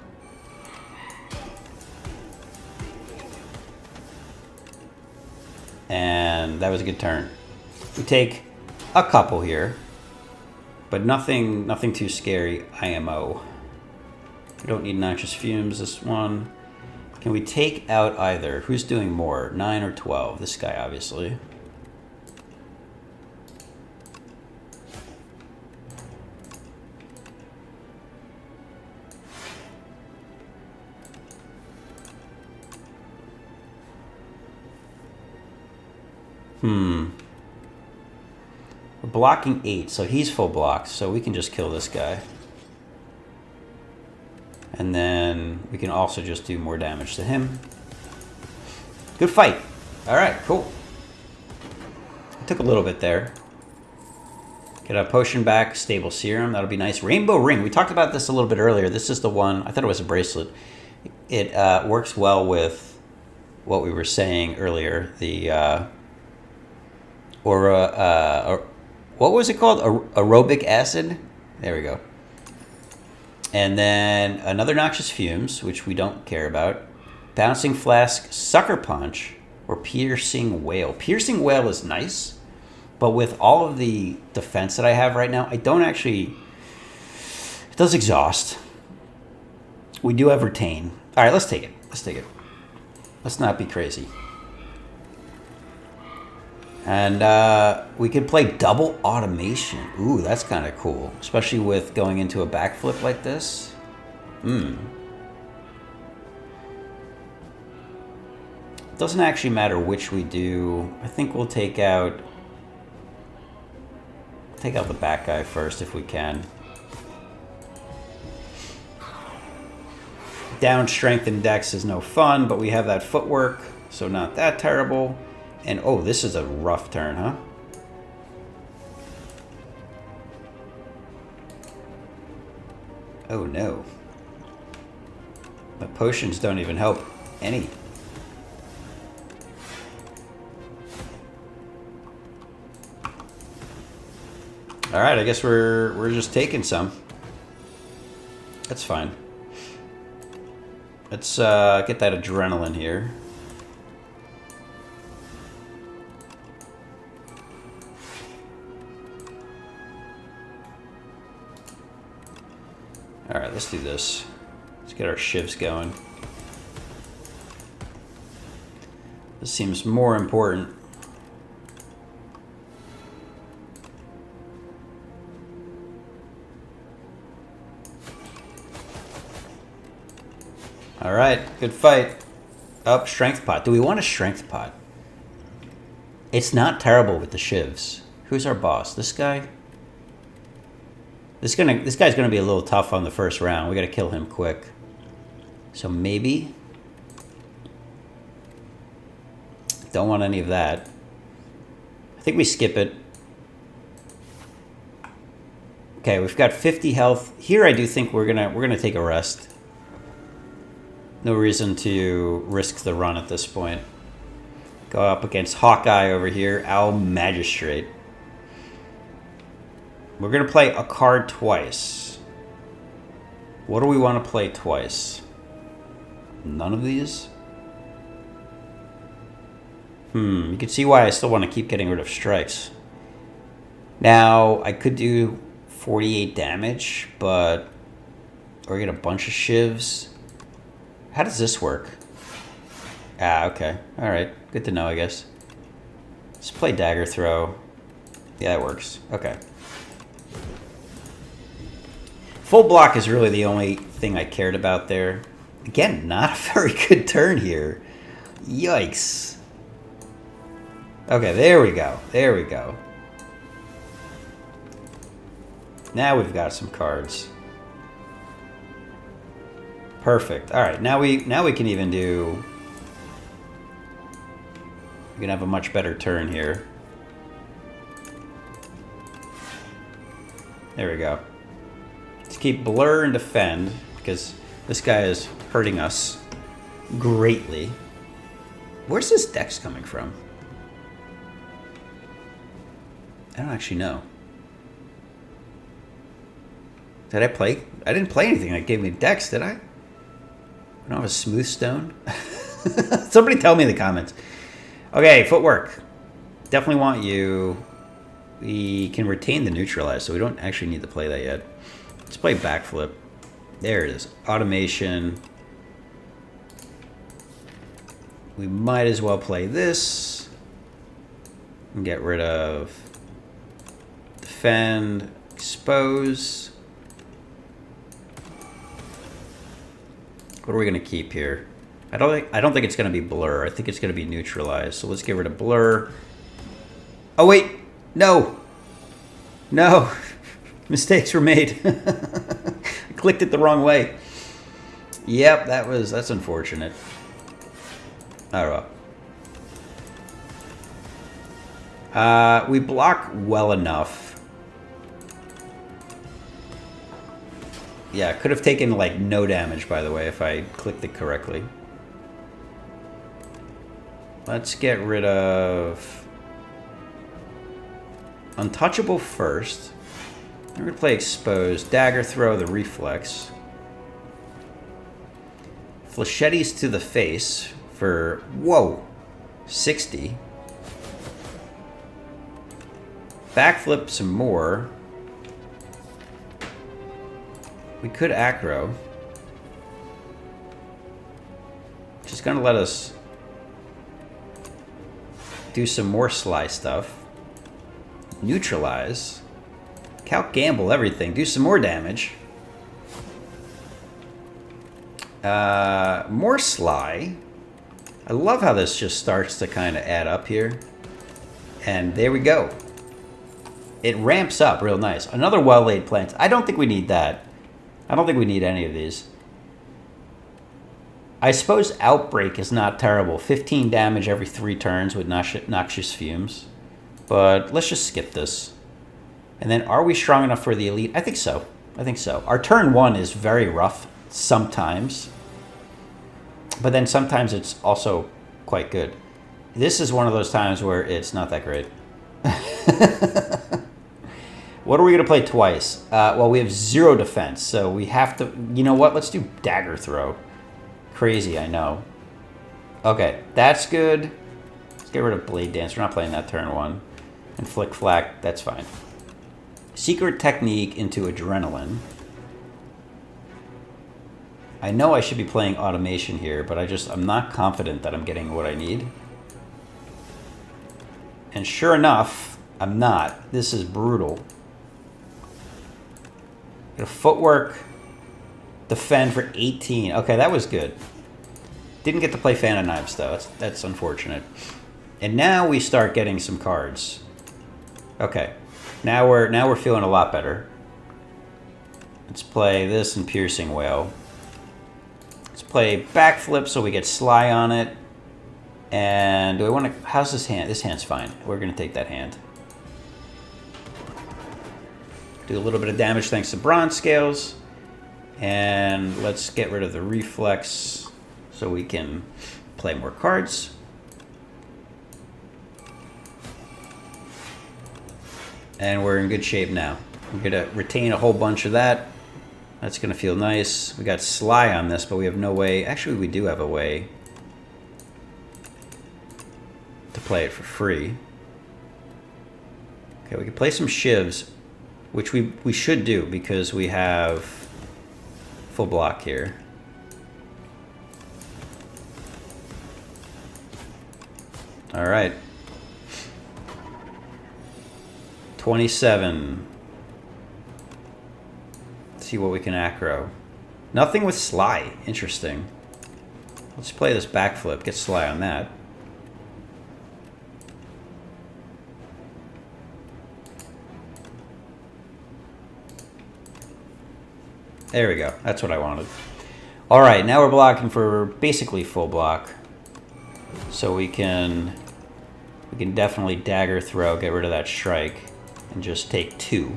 And that was a good turn. We take a couple here, but nothing too scary. IMO. We don't need Noxious Fumes this one. Can we take out either? Who's doing more? 9 or 12? This guy, obviously. We're blocking 8, so he's full blocked, so we can just kill this guy. And then we can also just do more damage to him. Good fight. Alright, cool. It took a little bit there. Get a potion back, stable serum. That'll be nice. Rainbow ring. We talked about this a little bit earlier. This is the one. I thought it was a bracelet. It works well with what we were saying earlier. The what was it called? Aerobic acid. There we go. And then another noxious fumes, which we don't care about. Bouncing flask, sucker punch, or piercing whale. Piercing whale is nice. But with all of the defense that I have right now, I don't actually... It does exhaust. We do have retain. All right, let's take it. Let's take it. Let's not be crazy. And we could play double automation. Ooh, that's kind of cool. Especially with going into a backflip like this. Doesn't actually matter which we do. I think we'll take out the back guy first if we can. Down strength and dex is no fun, but we have that footwork, so not that terrible. And oh, this is a rough turn, huh? Oh no. The potions don't even help any. All right, I guess we're just taking some. That's fine. Let's get that adrenaline here. All right, let's do this. Let's get our shivs going. This seems more important. All right, good fight. Up, strength pot. Do we want a strength pot? It's not terrible with the shivs. Who's our boss? This guy? This guy's gonna be a little tough on the first round. We gotta kill him quick. So maybe. Don't want any of that. I think we skip it. Okay, we've got 50 health. Here I do think we're gonna take a rest. No reason to risk the run at this point. Go up against Hawkeye over here, Owl Magistrate. We're going to play a card twice. What do we want to play twice? None of these? You can see why I still want to keep getting rid of strikes. Now, I could do 48 damage, but... Or get a bunch of shivs. How does this work? Ah, okay. Alright. Good to know, I guess. Let's play Dagger Throw. Yeah, it works. Okay. Full block is really the only thing I cared about there. Again, not a very good turn here. Yikes. Okay, there we go. There we go. Now we've got some cards. Perfect. All right, now we can even do. We can have a much better turn here. There we go. Let's keep blur and defend because this guy is hurting us greatly. Where's this dex coming from? I don't actually know. Did I play? I didn't play anything that gave me dex, did I? I don't have a smooth stone. Somebody tell me in the comments. Okay, footwork. Definitely want you. We can retain the neutralize, so we don't actually need to play that yet. Let's play backflip. There it is. Automation. We might as well play this. And get rid of defend, expose. What are we gonna keep here? I don't think it's gonna be blur. I think it's gonna be neutralized. So let's get rid of blur. Oh wait, no, no, mistakes were made. I clicked it the wrong way. Yep, that's unfortunate. Oh well. We block well enough Yeah, could have taken like no damage, by the way, if I clicked it correctly. Let's get rid of Untouchable first. We're going to play Exposed. Dagger Throw, the Reflex. Flechettes to the face for, whoa, 60. Backflip some more. We could aggro. Just going to let us do some more sly stuff. Neutralize. Calc gamble everything. Do some more damage. More sly. I love how this just starts to kind of add up here. And there we go. It ramps up real nice. Another well-laid plant. I don't think we need that. I don't think we need any of these. I suppose Outbreak is not terrible. 15 damage every 3 turns with Noxious Fumes. But let's just skip this. And then are we strong enough for the elite? I think so. I think so. Our turn 1 is very rough sometimes. But then sometimes it's also quite good. This is one of those times where it's not that great. What are we going to play twice? Well, we have 0 defense, so we have to... You know what? Let's do Dagger Throw. Crazy, I know. Okay, that's good. Let's get rid of Blade Dance. We're not playing that turn 1. And Flick Flack, that's fine. Secret Technique into Adrenaline. I know I should be playing Automation here, but I'm not confident that I'm getting what I need. And sure enough, I'm not. This is brutal. Get a Footwork. Defend for 18. Okay, that was good. Didn't get to play Fan of Knives, though. That's unfortunate. And now we start getting some cards. Okay. Now we're feeling a lot better. Let's play this and Piercing Wail. Let's play Backflip so we get Sly on it. And do I want to... How's this hand? This hand's fine. We're going to take that hand. Do a little bit of damage thanks to Bronze Scales. And let's get rid of the Reflex so we can play more cards. And we're in good shape now. We're going to retain a whole bunch of that. That's going to feel nice. We got Sly on this, but we have no way. Actually, we do have a way to play it for free. Okay, we can play some Shivs, which we should do because we have full block here. All right. 27. Let's see what we can acro. Nothing with Sly. Interesting. Let's play this Backflip. Get Sly on that. There we go. That's what I wanted. All right, now we're blocking for basically full block. So we can definitely Dagger Throw, get rid of that strike, and just take 2.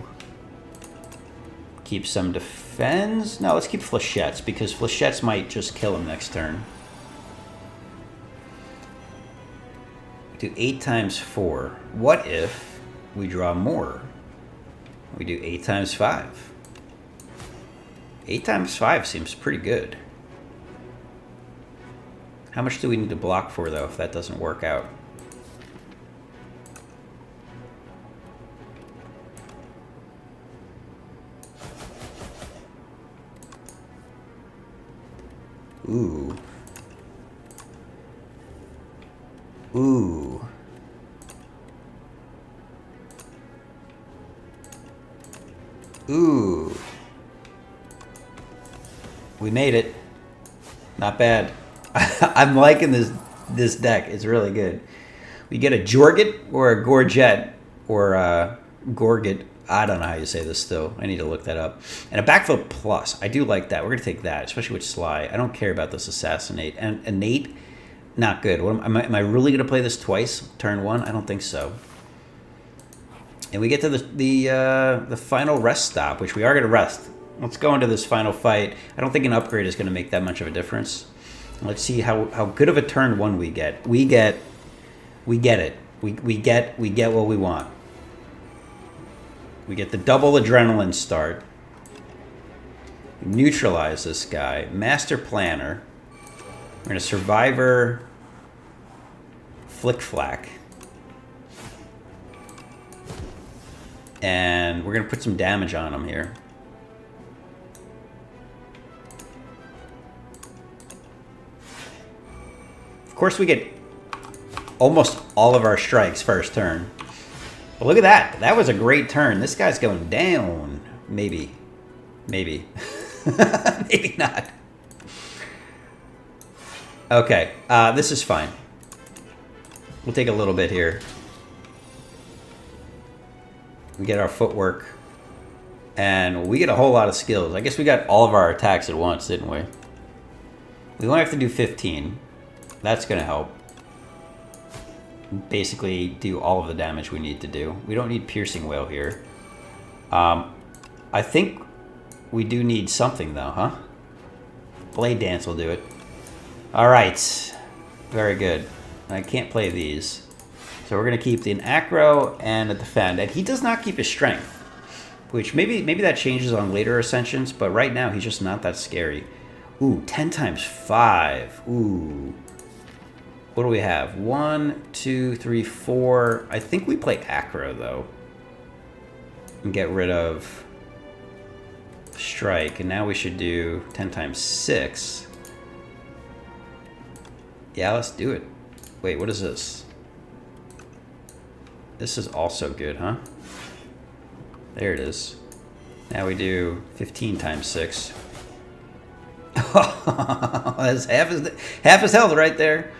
Keep some defense. No, let's keep Flechettes, because Flechettes might just kill him next turn. Do 8 times 4. What if we draw more? We do 8 times 5. 8 times 5 seems pretty good. How much do we need to block for, though, if that doesn't work out? Ooh. Ooh. Ooh. We made it. Not bad. I'm liking this deck. It's really good. We get a Jorget or a Gorget or a Gorget. I don't know how you say this still. I need to look that up. And a Backflip Plus. I do like that. We're going to take that, especially with Sly. I don't care about this Assassinate. And Innate, not good. Am I really going to play this twice? Turn 1? I don't think so. And we get to the final rest stop, which we are going to rest. Let's go into this final fight. I don't think an upgrade is going to make that much of a difference. Let's see how good of a turn one we get. We get it. We get what we want. We get the double adrenaline start. Neutralize this guy. Master Planner. We're going to Survivor. Flick Flack. And we're going to put some damage on him here. Of course, we get almost all of our strikes first turn. But look at that. That was a great turn. This guy's going down. Maybe. Maybe. Maybe not. Okay. This is fine. We'll take a little bit here. We get our footwork. And we get a whole lot of skills. I guess we got all of our attacks at once, didn't we? We only have to do 15. That's going to help. Basically do all of the damage we need to do. We don't need Piercing Wail here. I think we do need something though, huh? Blade Dance will do it. Alright. Very good. I can't play these. So we're going to keep an Acro and a Defend. And he does not keep his Strength. Which maybe that changes on later Ascensions, but right now he's just not that scary. Ooh, 10 times 5. Ooh. What do we have? 1, 2, 3, 4. I think we play Acro, though. And get rid of Strike. And now we should do 10 times 6. Yeah, let's do it. Wait, what is this? This is also good, huh? There it is. Now we do 15 times 6. That's half his health right there.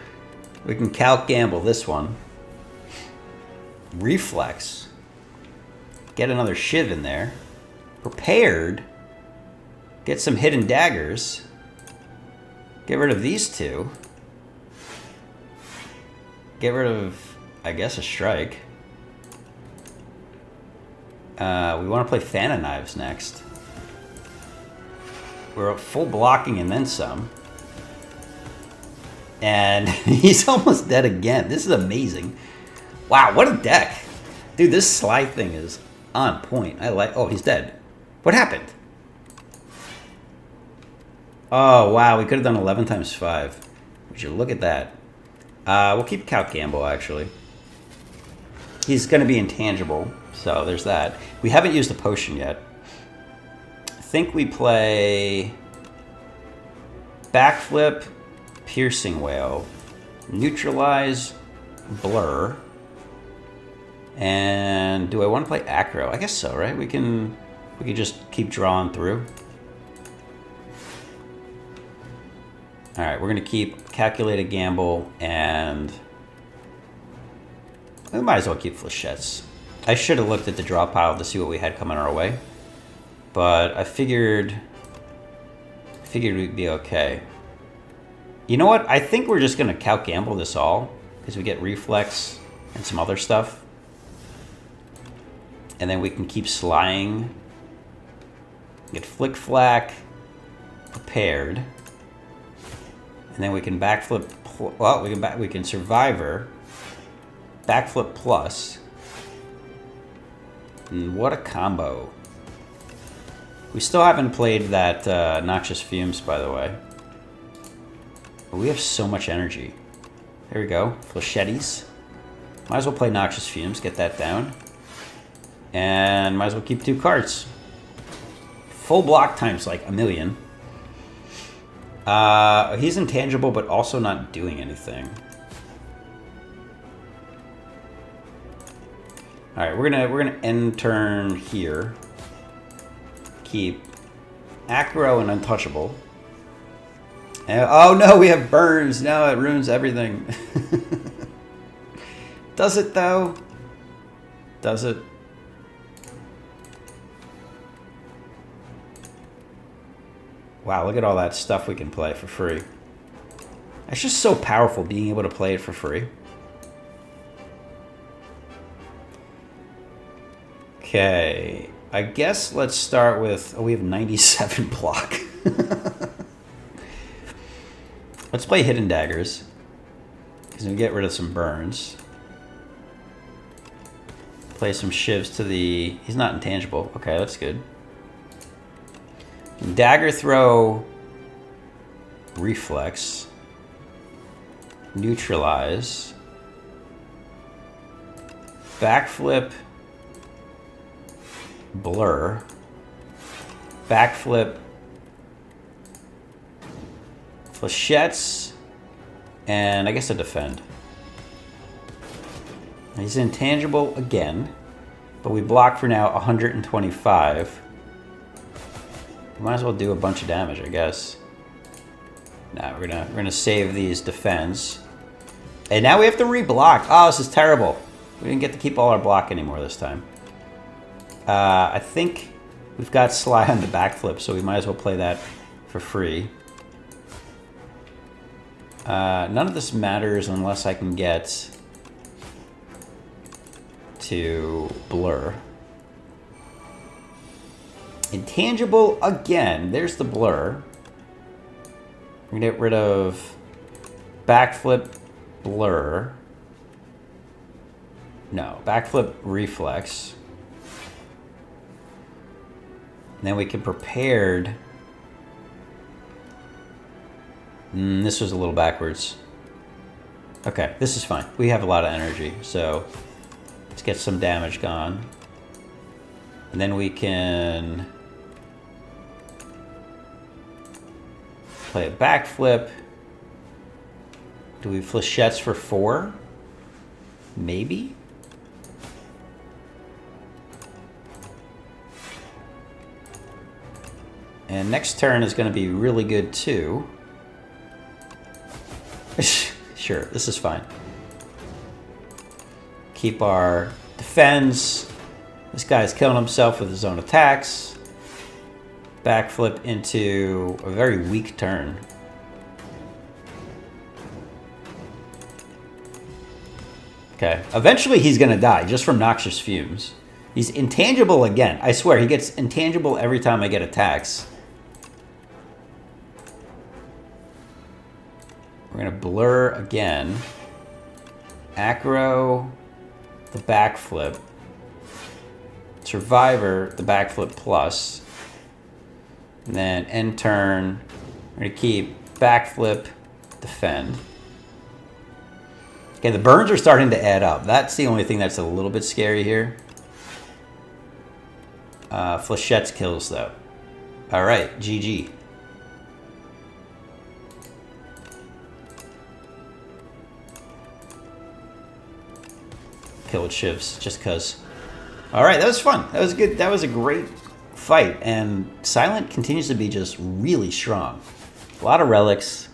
We can Calc Gamble this one. Reflex. Get another Shiv in there. Prepared. Get some Hidden Daggers. Get rid of these two. Get rid of, I guess, a Strike. We want to play Fan of Knives next. We're at full blocking and then some. And he's almost dead again. This is amazing. Wow, what a deck. Dude, this slide thing is on point. I like... Oh, he's dead. What happened? Oh, wow. We could have done 11 times 5. Would you look at that? We'll keep Calc Gamble, actually. He's going to be intangible. So there's that. We haven't used the potion yet. I think we play Backflip, Piercing Wail, Neutralize, Blur, and do I want to play Acro? I guess so, right? We can just keep drawing through. All right, we're gonna keep Calculated Gamble, and we might as well keep Flechettes. I should have looked at the draw pile to see what we had coming our way, but I figured we'd be okay. You know what? I think we're just gonna Calc Gamble this all because we get Reflex and some other stuff, and then we can keep slying. Get Flick Flack, Prepared, and then we can Backflip. Well, we can Survivor, Backflip Plus. And what a combo. We still haven't played that Noxious Fumes, by the way. But we have so much energy. There we go. Flechettes. Might as well play Noxious Fumes, get that down. And might as well keep 2 cards. Full block times like a million. He's intangible, but also not doing anything. All right, we're gonna end turn here. Keep Acro and Untouchable. And, oh no, we have Burns. Now it ruins everything. Does it though? Does it? Wow, look at all that stuff we can play for free. It's just so powerful being able to play it for free. Okay. I guess let's start with... Oh, we have 97 block. Let's play Hidden Daggers. Because we get rid of some burns. Play some shivs to the... He's not intangible. Okay, that's good. Dagger throw... Reflex. Neutralize. Backflip. Blur. Backflip. Flechettes. And I guess a defend. He's intangible again. But we block for now 125. We might as well do a bunch of damage, I guess. Nah, we're gonna save these defense. And now we have to reblock. Oh, this is terrible. We didn't get to keep all our block anymore this time. I think we've got Sly on the backflip, so we might as well play that for free. None of this matters unless I can get to blur. Intangible again. There's the blur. We're gonna get rid of backflip blur. No, backflip reflex. And then we can prepared. This was a little backwards. Okay, this is fine. We have a lot of energy, so let's get some damage gone. And then we can play a backflip. Do we flechettes for 4? Maybe? And next turn is going to be really good too. Sure, this is fine. Keep our defense. This guy's killing himself with his own attacks. Backflip into a very weak turn. Okay, eventually he's gonna die just from noxious fumes. He's intangible again. I swear, he gets intangible every time I get attacks. We're gonna blur again. Acro, the backflip. Survivor, the backflip plus. And then end turn, we're gonna keep backflip, defend. Okay, the burns are starting to add up. That's the only thing that's a little bit scary here. Flechettes kills though. All right, GG. Kill with shivs, just cause. All right, that was fun. That was good. That was a great fight, and Silent continues to be just really strong. A lot of relics,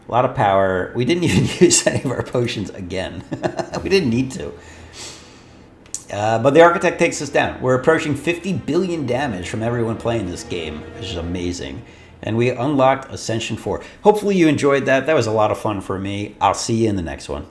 a lot of power. We didn't even use any of our potions again. We didn't need to. But the Architect takes us down. We're approaching 50 billion damage from everyone playing this game, which is amazing. And we unlocked Ascension 4. Hopefully you enjoyed that. That was a lot of fun for me. I'll see you in the next one.